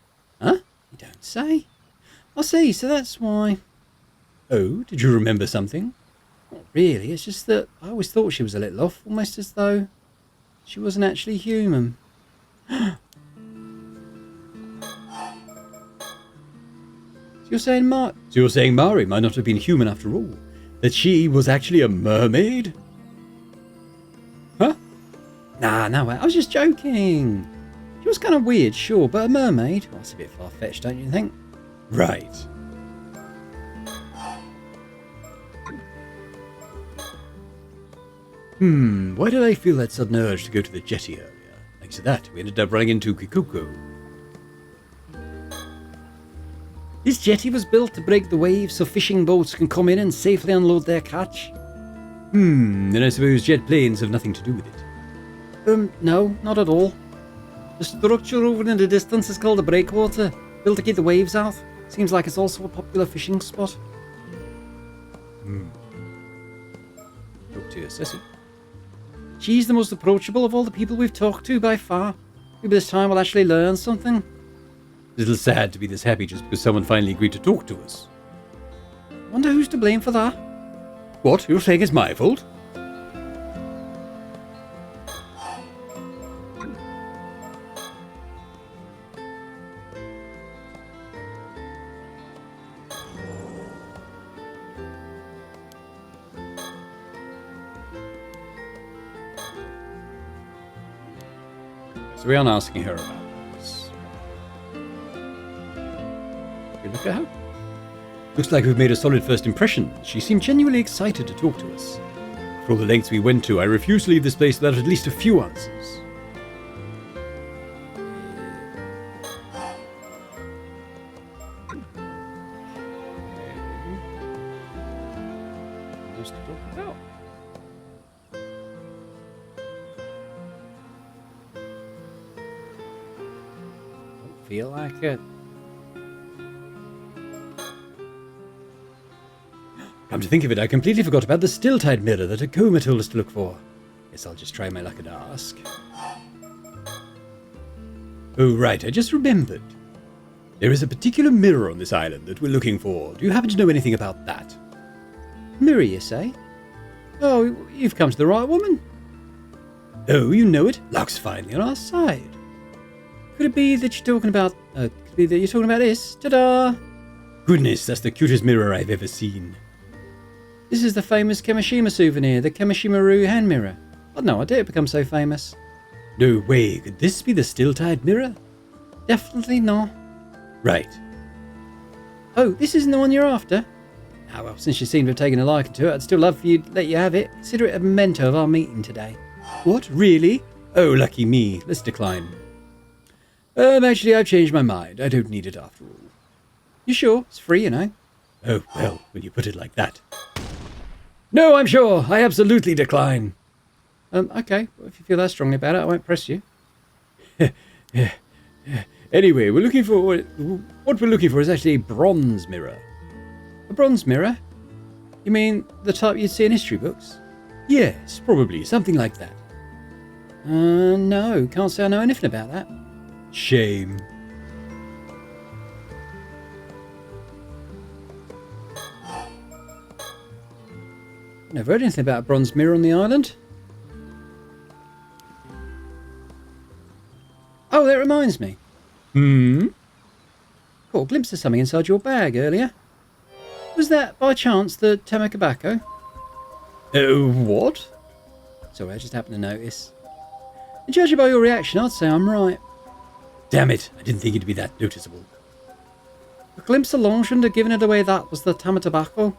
Huh? You don't say? I see, so that's why... Oh, did you remember something? Not really, it's just that I always thought she was a little off, almost as though she wasn't actually human. So you're saying Mare might not have been human after all? That she was actually a mermaid? Huh? Nah, no way. I was just joking. She was kind of weird, sure, but a mermaid? Well, that's a bit far-fetched, don't you think? Right. Why did I feel that sudden urge to go to the jetty earlier? Thanks to that, we ended up running into Kikuko. This jetty was built to break the waves so fishing boats can come in and safely unload their catch. Then I suppose jet planes have nothing to do with it. No, not at all. The structure over in the distance is called a breakwater, built to keep the waves out. Seems like it's also a popular fishing spot. Talk to your sissy. She's the most approachable of all the people we've talked to by far. Maybe this time we'll actually learn something. A little sad to be this happy just because someone finally agreed to talk to us. Wonder who's to blame for that? What? You're saying it's my fault? so we aren't asking her about this. You look at her. Looks like we've made a solid first impression. She seemed genuinely excited to talk to us. For all the lengths we went to, I refuse to leave this place without at least a few answers. What else to talk about? Don't feel like it. Come to think of it, I completely forgot about the still-tide mirror that Akoma told us to look for. Guess I'll just try my luck and ask. Oh, right, I just remembered. There is a particular mirror on this island that we're looking for. Do you happen to know anything about that? Mirror, you say? Oh, you've come to the right woman. Oh, you know it? Luck's finally on our side. Could it be that you're talking about... this? Ta-da! Goodness, that's the cutest mirror I've ever seen. This is the famous Kamishima souvenir, the Kamishima-ru hand mirror. I'd no idea it become so famous. No way, could this be the still-tide mirror? Definitely not. Right. Oh, this isn't the one you're after? Ah, well, since you seem to have taken a liking to it, I'd still love for you to let you have it. Consider it a memento of our meeting today. What, really? Oh, lucky me. Let's decline. Actually, I've changed my mind. I don't need it after all. You sure? It's free, you know. Oh, well, when you put it like that. No, I'm sure. I absolutely decline. Okay. Well, if you feel that strongly about it, I won't press you. Anyway, we're looking for... What we're looking for is actually a bronze mirror. A bronze mirror? You mean the type you'd see in history books? Yes, probably. Something like that. No. Can't say I know anything about that. Shame. Never heard anything about a bronze mirror on the island. Oh, that reminds me. Caught a glimpse of something inside your bag earlier. Was that, by chance, the Tamakabako? What? Sorry, I just happened to notice. And judging by your reaction, I'd say I'm right. Damn it, I didn't think it'd be that noticeable. A glimpse along shouldn't have given it away that was the Tamatobacco.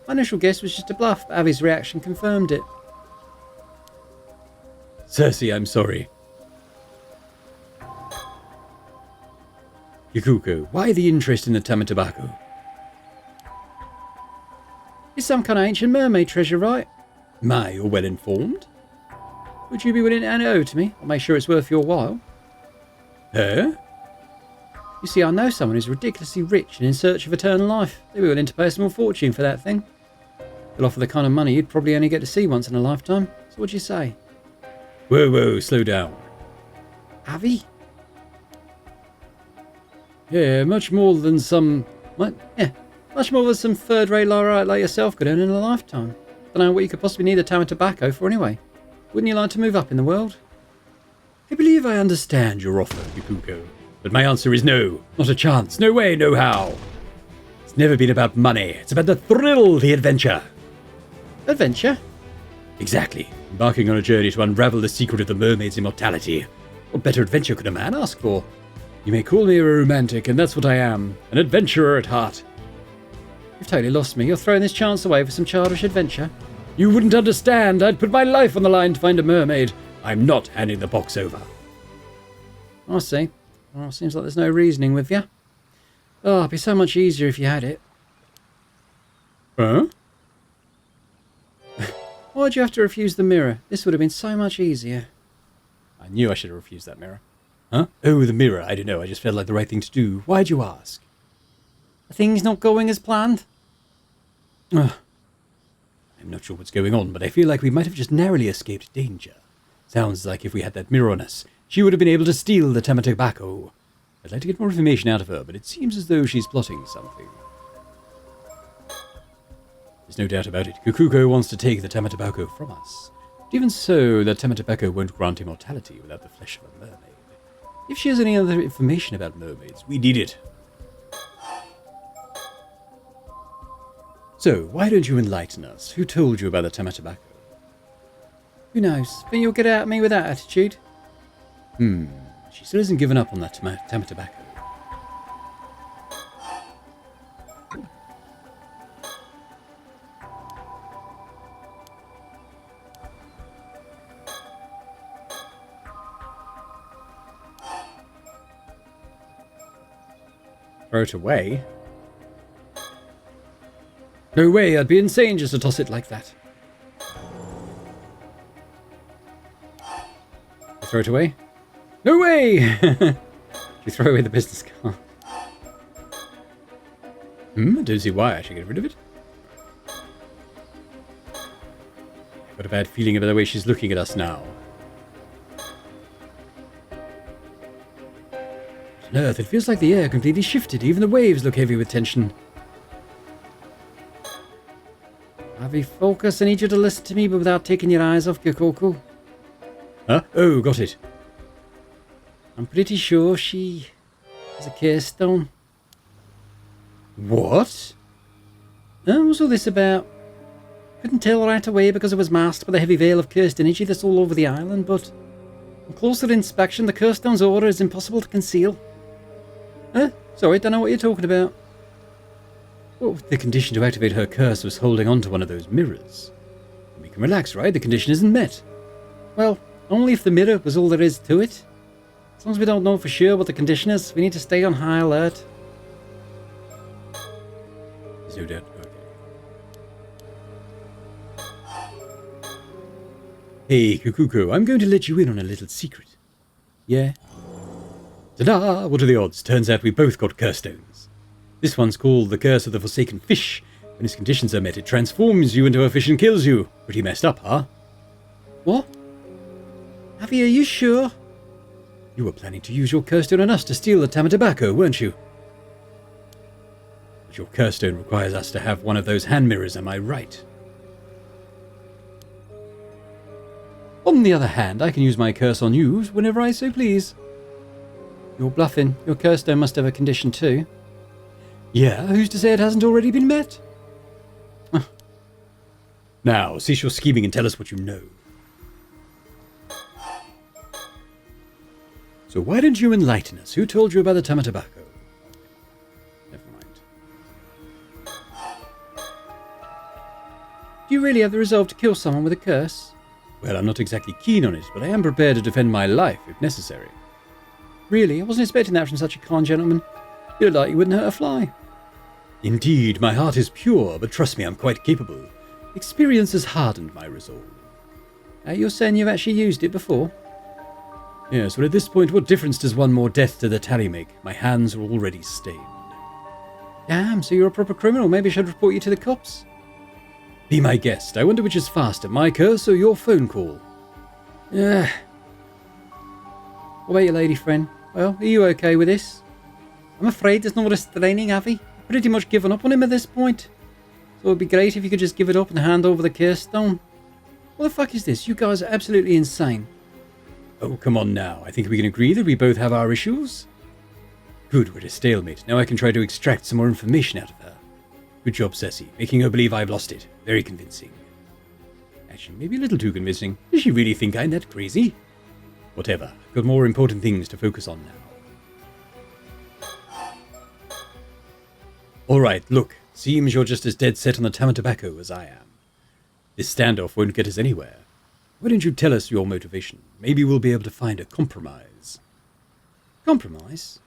My initial guess was just a bluff, but Avi's reaction confirmed it. Cersei, I'm sorry. Yakuko, why the interest in the Tamatobacco? It's some kind of ancient mermaid treasure, right? My, you're well informed. Would you be willing to hand it over to me? I'll make sure it's worth your while. Huh? You see, I know someone who's ridiculously rich and in search of eternal life. They'd be willing to pay a small fortune for that thing. They'll offer the kind of money you'd probably only get to see once in a lifetime. So what'd you say? Whoa, slow down. Avi? Yeah, much more than some third-rate lawyer like yourself could earn in a lifetime. Don't know what you could possibly need a town of tobacco for anyway. Wouldn't you like to move up in the world? I believe I understand your offer, Yakuko. But my answer is no. Not a chance. No way, no how. It's never been about money. It's about the thrill, the adventure. Adventure? Exactly. Embarking on a journey to unravel the secret of the mermaid's immortality. What better adventure could a man ask for? You may call me a romantic, and that's what I am. An adventurer at heart. You've totally lost me. You're throwing this chance away for some childish adventure. You wouldn't understand. I'd put my life on the line to find a mermaid. I'm not handing the box over. I see. Well, seems like there's no reasoning with you. Oh, it'd be so much easier if you had it. Huh? Why'd you have to refuse the mirror? This would have been so much easier. I knew I should have refused that mirror. Huh? Oh, the mirror. I don't know. I just felt like the right thing to do. Why'd you ask? Are things not going as planned? I'm not sure what's going on, but I feel like we might have just narrowly escaped danger. Sounds like if we had that mirror on us, she would have been able to steal the Tamatobacco. I'd like to get more information out of her, but it seems as though she's plotting something. There's no doubt about it. Kukuko wants to take the Tamatobacco from us. But even so, the Tamatobacco won't grant immortality without the flesh of a mermaid. If she has any other information about mermaids, we need it. So, why don't you enlighten us? Who told you about the Tamatobacco? Who knows? Think you'll get out of me with that attitude? She still hasn't given up on that tobacco. Throw it away? No way, I'd be insane just to toss it like that. Throw it away? No way! You throw away the business card. I don't see why I should get rid of it. I've got a bad feeling about the way she's looking at us now. On Earth, it feels like the air completely shifted. Even the waves look heavy with tension. Avi, focus. I need you to listen to me, but without taking your eyes off Kikoku. Huh? Oh, got it. I'm pretty sure she has a keystone. What? What's all this about? Couldn't tell right away because it was masked by the heavy veil of cursed energy that's all over the island, but on closer inspection, the Curstone's aura is impossible to conceal. Sorry, don't know what you're talking about. Well, the condition to activate her curse was holding on to one of those mirrors. We can relax, right? The condition isn't met. Well, only if the mirror was all there is to it. As long as we don't know for sure what the condition is, we need to stay on high alert. There's no doubt. Okay. Hey, Kukuko, I'm going to let you in on a little secret. Yeah? Ta-da! What are the odds? Turns out we both got curse stones. This one's called the Curse of the Forsaken Fish. When its conditions are met, it transforms you into a fish and kills you. Pretty messed up, huh? What? Avi, are you sure? You were planning to use your curse stone on us to steal the Tama tobacco, weren't you? But your curse stone requires us to have one of those hand mirrors, am I right? On the other hand, I can use my curse on you whenever I so please. You're bluffing. Your curse stone must have a condition too. Yeah, who's to say it hasn't already been met? Now, cease your scheming and tell us what you know. So why don't you enlighten us? Who told you about the Tama tobacco? Never mind. Do you really have the resolve to kill someone with a curse? Well, I'm not exactly keen on it, but I am prepared to defend my life if necessary. Really? I wasn't expecting that from such a kind gentleman. You look like you wouldn't hurt a fly. Indeed, my heart is pure, but trust me, I'm quite capable. Experience has hardened my resolve. You're saying you've actually used it before? Yes, well at this point, what difference does one more death to the tally make? My hands are already stained. Damn, so you're a proper criminal. Maybe I should report you to the cops. Be my guest. I wonder which is faster, my curse or your phone call? What about your lady friend? Well, are you okay with this? I'm afraid there's no restraining, Avi. I've pretty much given up on him at this point. So it'd be great if you could just give it up and hand over the curse stone. What the fuck is this? You guys are absolutely insane. Oh, come on now. I think we can agree that we both have our issues. Good, we're at a stalemate. Now I can try to extract some more information out of her. Good job, Ceci. Making her believe I've lost it. Very convincing. Actually, maybe a little too convincing. Does she really think I'm that crazy? Whatever. I've got more important things to focus on now. Alright, look. Seems you're just as dead set on the Tama tobacco as I am. This standoff won't get us anywhere. Why don't you tell us your motivation? Maybe we'll be able to find a compromise. Compromise?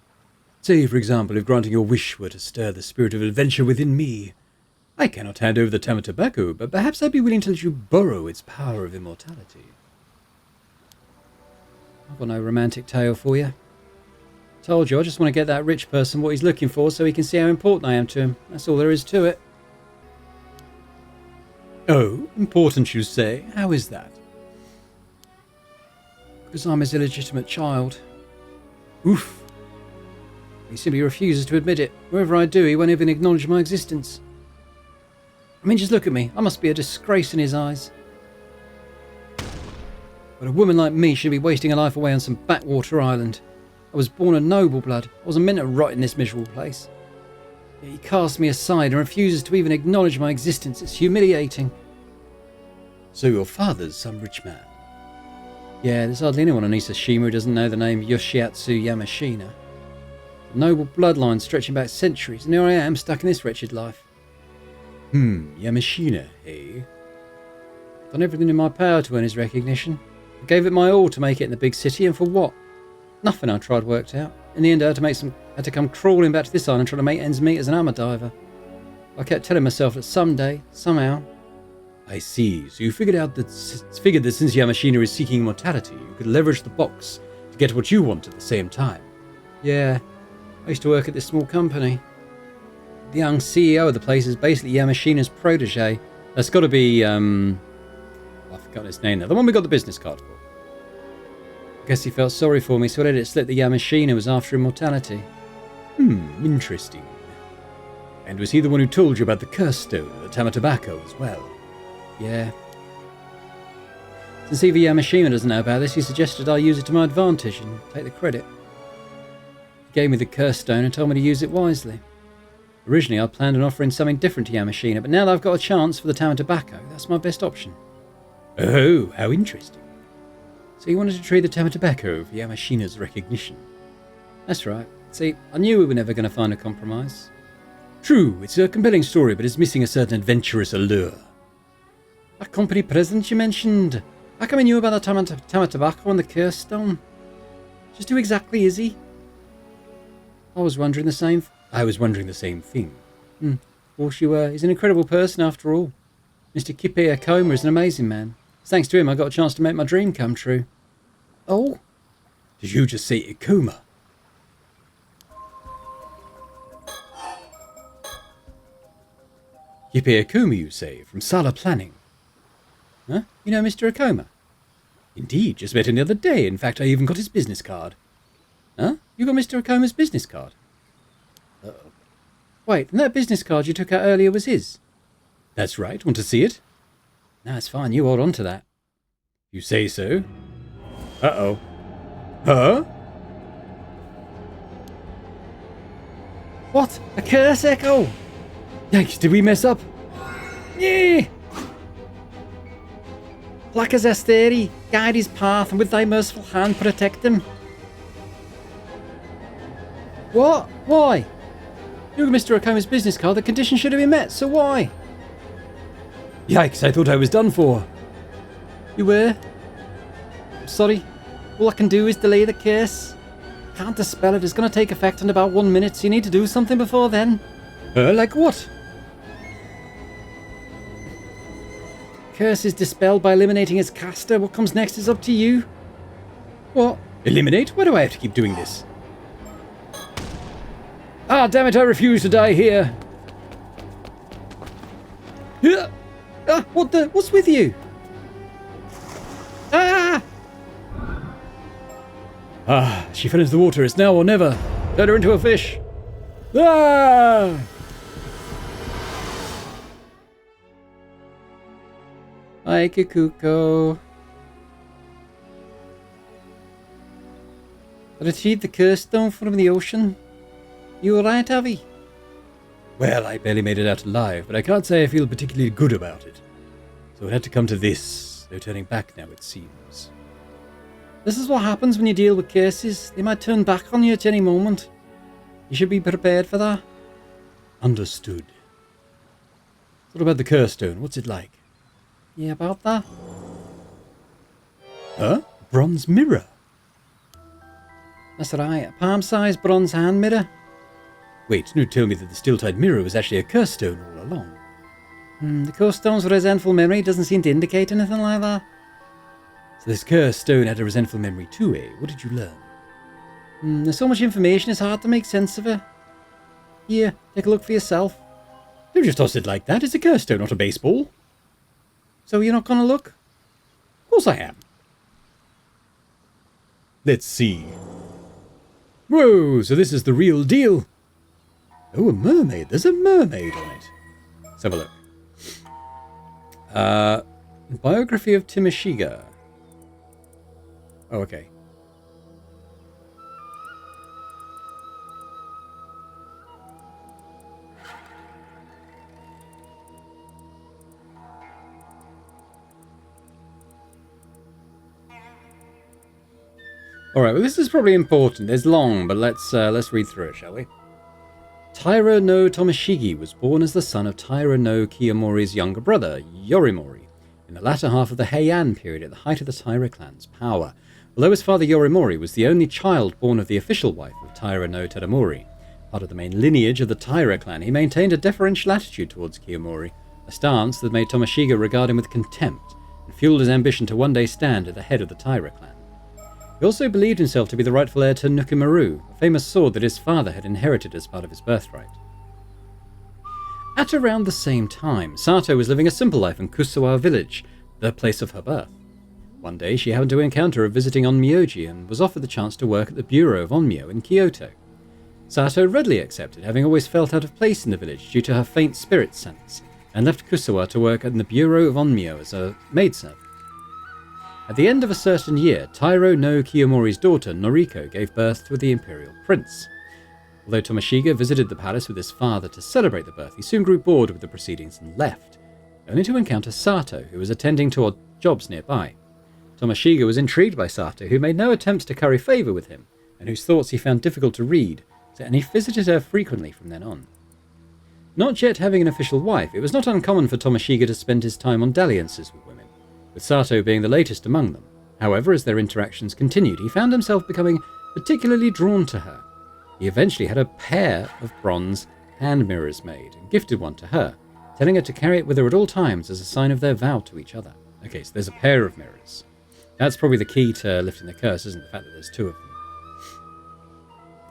Say, for example, if granting your wish were to stir the spirit of adventure within me. I cannot hand over the Tama tobacco, but perhaps I'd be willing to let you borrow its power of immortality. I've got no romantic tale for you. Told you, I just want to get that rich person what he's looking for so he can see how important I am to him. That's all there is to it. Oh, important you say? How is that? Because I'm his illegitimate child. Oof. He simply refuses to admit it. Wherever I do, he won't even acknowledge my existence. I mean, just look at me. I must be a disgrace in his eyes. But a woman like me should be wasting her life away on some backwater island. I was born of noble blood. I wasn't meant to rot in this miserable place. Yet he casts me aside and refuses to even acknowledge my existence. It's humiliating. So your father's some rich man? Yeah, there's hardly anyone on Isashima who doesn't know the name Yoshiatsu Yamashina. A noble bloodline stretching back centuries, and here I am, stuck in this wretched life. Yamashina, eh? Done everything in my power to earn his recognition. I gave it my all to make it in the big city, and for what? Nothing I tried worked out. In the end, I had to come crawling back to this island trying to make ends meet as an amateur diver. I kept telling myself that someday, somehow... I see. So you figured that since Yamashina is seeking immortality, you could leverage the box to get what you want at the same time. Yeah. I used to work at this small company. The young CEO of the place is basically Yamashina's protege. That's got to be, I forgot his name now. The one we got the business card for. I guess he felt sorry for me, so I let it slip that Yamashina was after immortality. Interesting. And was he the one who told you about the curse stone and the Tama-Tobacco as well? Yeah. Since either Yamashina doesn't know about this, he suggested I use it to my advantage and take the credit. He gave me the curse stone and told me to use it wisely. Originally, I planned on offering something different to Yamashina, but now that I've got a chance for the Tama-Tobacco, that's my best option. Oh, how interesting. So you wanted to trade the Tama-Tobacco for Yamashina's recognition? That's right. See, I knew we were never going to find a compromise. True, it's a compelling story, but it's missing a certain adventurous allure. That company president you mentioned, how come he knew about the Tama-Tobacco and the curse stone? Just who exactly is he? I was wondering the same thing. Of course you were. He's an incredible person after all. Mr. Kippei Akoma is an amazing man. Thanks to him, I got a chance to make my dream come true. Oh? Did you just say Akoma? Kippei Akoma, you say, from Sala Planning? Huh? You know Mr. Akoma? Indeed, just met him the other day. In fact, I even got his business card. Huh? You got Mr. Akoma's business card? Uh-oh. Wait, and that business card you took out earlier was his? That's right. Want to see it? No, it's fine. You hold on to that. You say so? Uh-oh. Huh? What? A curse echo? Yikes, did we mess up? Yeah! Placas Asteri, guide his path, and with thy merciful hand protect him. What? Why? You got Mr. Akoma's business card. The condition should have been met, so why? Yikes, I thought I was done for. You were? I'm sorry. All I can do is delay the curse. Can't dispel it. It's going to take effect in about 1 minute, so you need to do something before then. Like what? Curse is dispelled by eliminating its caster. What comes next is up to you. What? Eliminate? Why do I have to keep doing this? Ah, damn it, I refuse to die here. What's with you? She fell into the water. It's now or never. Turn her into a fish. Ah! Hi, Kikuko. I retrieved the curse stone from the ocean. You alright, Avi? Well, I barely made it out alive, but I can't say I feel particularly good about it. So it had to come to this. No turning back now, it seems. This is what happens when you deal with curses. They might turn back on you at any moment. You should be prepared for that. Understood. What about the curse stone? What's it like? Yeah, about that. Huh? Bronze mirror? That's right, a palm-sized bronze hand mirror. Wait, no, tell me that the still-tied mirror was actually a curse stone all along. The curse stone's resentful memory doesn't seem to indicate anything like that. So this curse stone had a resentful memory too, eh? What did you learn? There's so much information, it's hard to make sense of it. Here, take a look for yourself. Don't just toss it like that. It's a curse stone, not a baseball. So you're not gonna look? Of course I am. Let's see. Whoa, so this is the real deal. Oh, a mermaid. There's a mermaid on it. Let's have a look. Biography of Timoshiga. Oh, okay. Alright, well this is probably important. It's long, but let's read through it, shall we? Taira no Tomashigi was born as the son of Taira no Kiyomori's younger brother, Yorimori, in the latter half of the Heian period at the height of the Taira clan's power. Although his father Yorimori was the only child born of the official wife of Taira no Tadamori, part of the main lineage of the Taira clan, he maintained a deferential attitude towards Kiyomori, a stance that made Tomashiga regard him with contempt and fueled his ambition to one day stand at the head of the Taira clan. He also believed himself to be the rightful heir to Nukimaru, a famous sword that his father had inherited as part of his birthright. At around the same time, Sato was living a simple life in Kusawa village, the place of her birth. One day she happened to encounter a visiting Onmyoji and was offered the chance to work at the bureau of Onmyo in Kyoto. Sato readily accepted, having always felt out of place in the village due to her faint spirit sense, and left Kusawa to work in the bureau of Onmyo as a maidservant. At the end of a certain year, Tairo no Kiyomori's daughter, Noriko, gave birth to the imperial prince. Although Tomashiga visited the palace with his father to celebrate the birth, he soon grew bored with the proceedings and left, only to encounter Sato, who was attending to odd jobs nearby. Tomashiga was intrigued by Sato, who made no attempts to curry favour with him, and whose thoughts he found difficult to read, and he visited her frequently from then on. Not yet having an official wife, it was not uncommon for Tomashiga to spend his time on dalliances with women, with Sato being the latest among them. However, as their interactions continued, he found himself becoming particularly drawn to her. He eventually had a pair of bronze hand mirrors made, and gifted one to her, telling her to carry it with her at all times as a sign of their vow to each other. Okay, so there's a pair of mirrors. That's probably the key to lifting the curse, isn't it? The fact that there's two of them.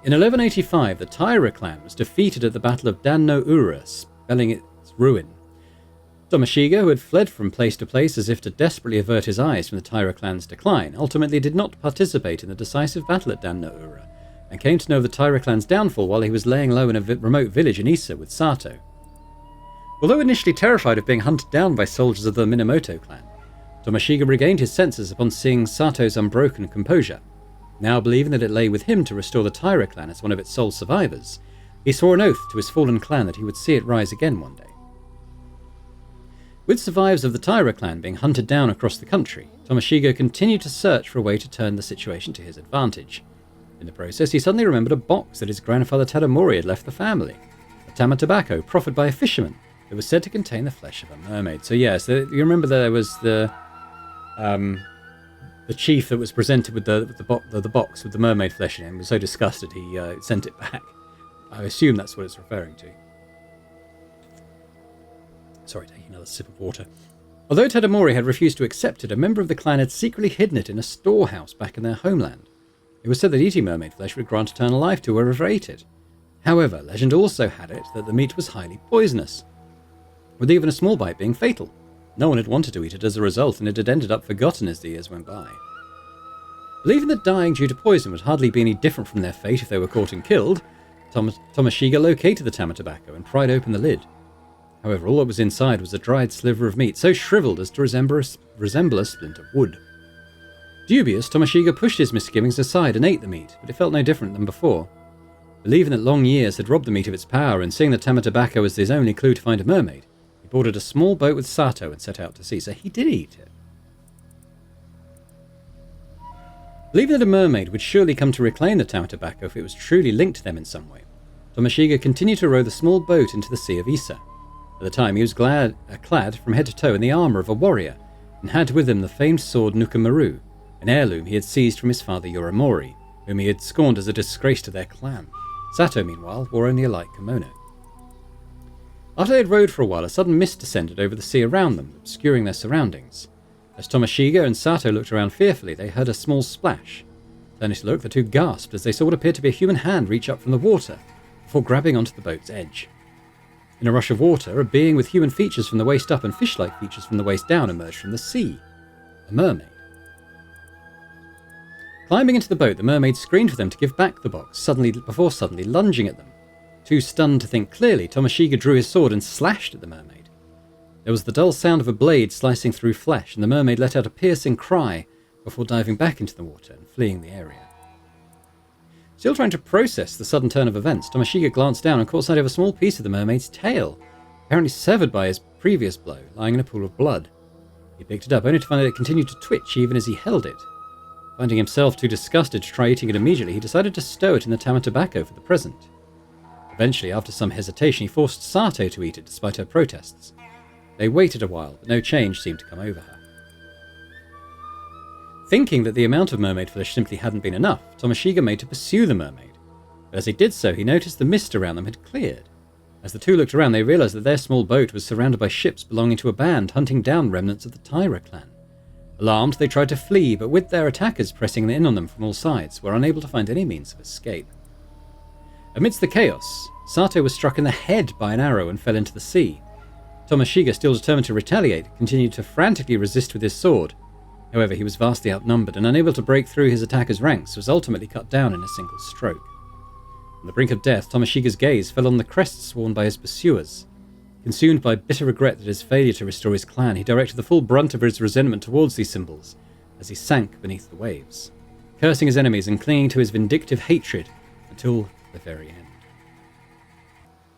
In 1185, the Taira clan was defeated at the Battle of Dan no Ura, spelling its ruin. Tomashiga, who had fled from place to place as if to desperately avert his eyes from the Taira clan's decline, ultimately did not participate in the decisive battle at Dan no Ura, and came to know of the Taira clan's downfall while he was laying low in a remote village in Issa with Sato. Although initially terrified of being hunted down by soldiers of the Minamoto clan, Tomashiga regained his senses upon seeing Sato's unbroken composure. Now believing that it lay with him to restore the Taira clan as one of its sole survivors, he swore an oath to his fallen clan that he would see it rise again one day. With survivors of the Taira clan being hunted down across the country, Tomashiga continued to search for a way to turn the situation to his advantage. In the process, he suddenly remembered a box that his grandfather Tadamori had left the family, a tama tobacco proffered by a fisherman that was said to contain the flesh of a mermaid. So yes, you remember there was the chief that was presented with the box with the mermaid flesh in it and was so disgusted he sent it back. I assume that's what it's referring to. Sorry, taking another sip of water. Although Tadamori had refused to accept it, a member of the clan had secretly hidden it in a storehouse back in their homeland. It was said that eating mermaid flesh would grant eternal life to whoever ate it. However, legend also had it that the meat was highly poisonous, with even a small bite being fatal. No one had wanted to eat it as a result, and it had ended up forgotten as the years went by. Believing that dying due to poison would hardly be any different from their fate if they were caught and killed, Tomashiga located the tama tobacco and pried open the lid. However, all that was inside was a dried sliver of meat, so shriveled as to resemble a splint of wood. Dubious, Tomashiga pushed his misgivings aside and ate the meat, but it felt no different than before. Believing that long years had robbed the meat of its power, and seeing the tama tobacco as his only clue to find a mermaid, he boarded a small boat with Sato and set out to sea, so he did eat it. Believing that a mermaid would surely come to reclaim the tama tobacco if it was truly linked to them in some way, Tomashiga continued to row the small boat into the Sea of Issa. At the time, he was clad from head to toe in the armour of a warrior, and had with him the famed sword Nukimaru, an heirloom he had seized from his father Yorimori, whom he had scorned as a disgrace to their clan. Sato, meanwhile, wore only a light kimono. After they had rowed for a while, a sudden mist descended over the sea around them, obscuring their surroundings. As Tomashiga and Sato looked around fearfully, they heard a small splash. Turning to look, the two gasped as they saw what appeared to be a human hand reach up from the water, before grabbing onto the boat's edge. In a rush of water, a being with human features from the waist up and fish-like features from the waist down emerged from the sea. A mermaid. Climbing into the boat, the mermaid screamed for them to give back the box, before suddenly lunging at them. Too stunned to think clearly, Tomashiga drew his sword and slashed at the mermaid. There was the dull sound of a blade slicing through flesh, and the mermaid let out a piercing cry before diving back into the water and fleeing the area. Still trying to process the sudden turn of events, Tomashiga glanced down and caught sight of a small piece of the mermaid's tail, apparently severed by his previous blow, lying in a pool of blood. He picked it up, only to find that it continued to twitch even as he held it. Finding himself too disgusted to try eating it immediately, he decided to stow it in the tamatobacco for the present. Eventually, after some hesitation, he forced Sato to eat it despite her protests. They waited a while, but no change seemed to come over her. Thinking that the amount of mermaid flesh simply hadn't been enough, Tomoshige made to pursue the mermaid. But as he did so, he noticed the mist around them had cleared. As the two looked around, they realized that their small boat was surrounded by ships belonging to a band hunting down remnants of the Taira clan. Alarmed, they tried to flee, but with their attackers pressing in on them from all sides, were unable to find any means of escape. Amidst the chaos, Sato was struck in the head by an arrow and fell into the sea. Tomoshige, still determined to retaliate, continued to frantically resist with his sword. However, he was vastly outnumbered and unable to break through his attacker's ranks, was ultimately cut down in a single stroke. On the brink of death, Tomoshige's gaze fell on the crests worn by his pursuers. Consumed by bitter regret at his failure to restore his clan, he directed the full brunt of his resentment towards these symbols as he sank beneath the waves, cursing his enemies and clinging to his vindictive hatred until the very end.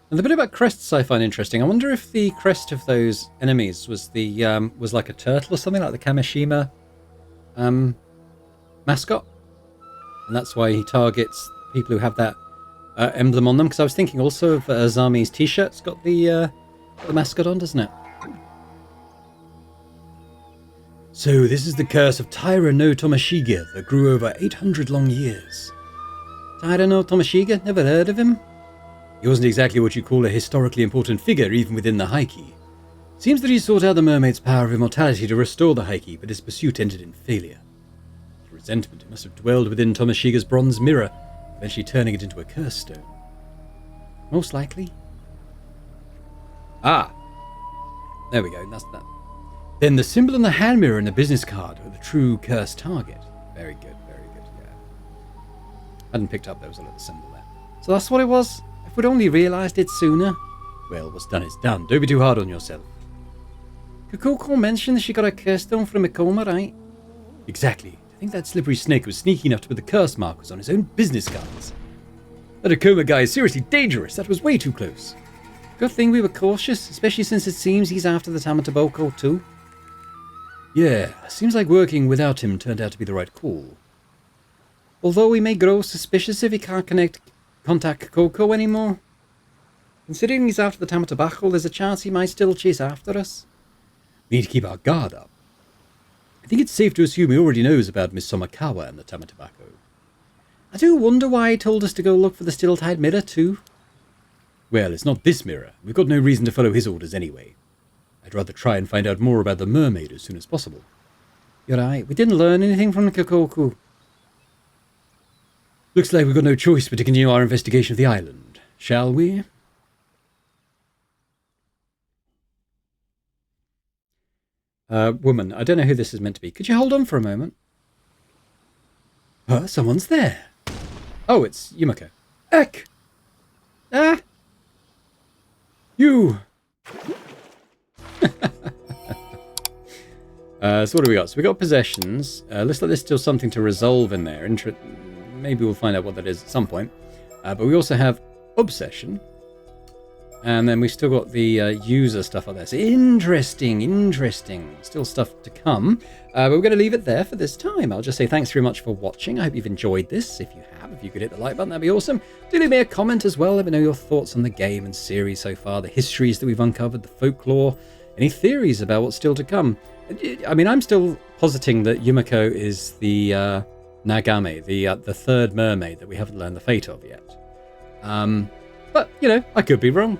And the bit about crests I find interesting. I wonder if the crest of those enemies was was like a turtle or something, like the Kamishima mascot, and that's why he targets people who have that emblem on them. Because I was thinking also of Azami's t-shirt. It's got the mascot on, doesn't it? So this is the curse of Taira no Tomoshige that grew over 800 long years. Taira no Tomoshige? Never heard of him? He wasn't exactly what you call a historically important figure even within the Heike. Seems that he sought out the mermaid's power of immortality to restore the Heike, but his pursuit ended in failure. The resentment must have dwelled within Tomoshige's bronze mirror, eventually turning it into a curse stone. Most likely. Ah! There we go, that's that. Then the symbol on the hand mirror and the business card are the true curse target. Very good, yeah. Hadn't picked up there was a little symbol there. So that's what it was? If we'd only realised it sooner. Well, what's done is done. Don't be too hard on yourself. Kukuko mentioned she got a curse stone from Ikoma, right? Exactly. I think that slippery snake was sneaky enough to put the curse markers on his own business cards. That Ikoma guy is seriously dangerous. That was way too close. Good thing we were cautious, especially since it seems he's after the Tamataboko too. Yeah, seems like working without him turned out to be the right call. Although we may grow suspicious if he can't contact Coco anymore. Considering he's after the Tamatabako, there's a chance he might still chase after us. We need to keep our guard up. I think it's safe to assume he already knows about Miss Somakawa and the Tamatabako. I do wonder why he told us to go look for the still-tide mirror too. Well, it's not this mirror. We've got no reason to follow his orders anyway. I'd rather try and find out more about the mermaid as soon as possible. You're right. We didn't learn anything from Kikoku. Looks like we've got no choice but to continue our investigation of the island. Shall we? Woman, I don't know who this is meant to be. Could you hold on for a moment? Someone's there. Oh, it's Yumiko. Eck! Ah! You! So what do we got? So we got possessions. Looks like there's still something to resolve in there. Maybe we'll find out what that is at some point. But we also have obsession. And then we've still got the user stuff up there. So interesting. Still stuff to come. But we're going to leave it there for this time. I'll just say thanks very much for watching. I hope you've enjoyed this. If you have, if you could hit the like button, that'd be awesome. Do leave me a comment as well. Let me know your thoughts on the game and series so far. The histories that we've uncovered, the folklore. Any theories about what's still to come. I mean, I'm still positing that Yumiko is the Nagame, the third mermaid that we haven't learned the fate of yet. But, you know, I could be wrong.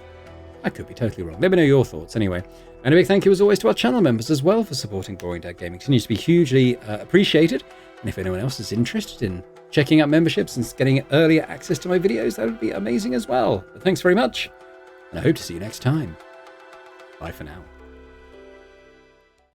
I could be totally wrong. Let me know your thoughts anyway. And a big thank you as always to our channel members as well for supporting Boring Dad Gaming. It continues to be hugely appreciated. And if anyone else is interested in checking out memberships and getting earlier access to my videos, that would be amazing as well. But thanks very much. And I hope to see you next time. Bye for now.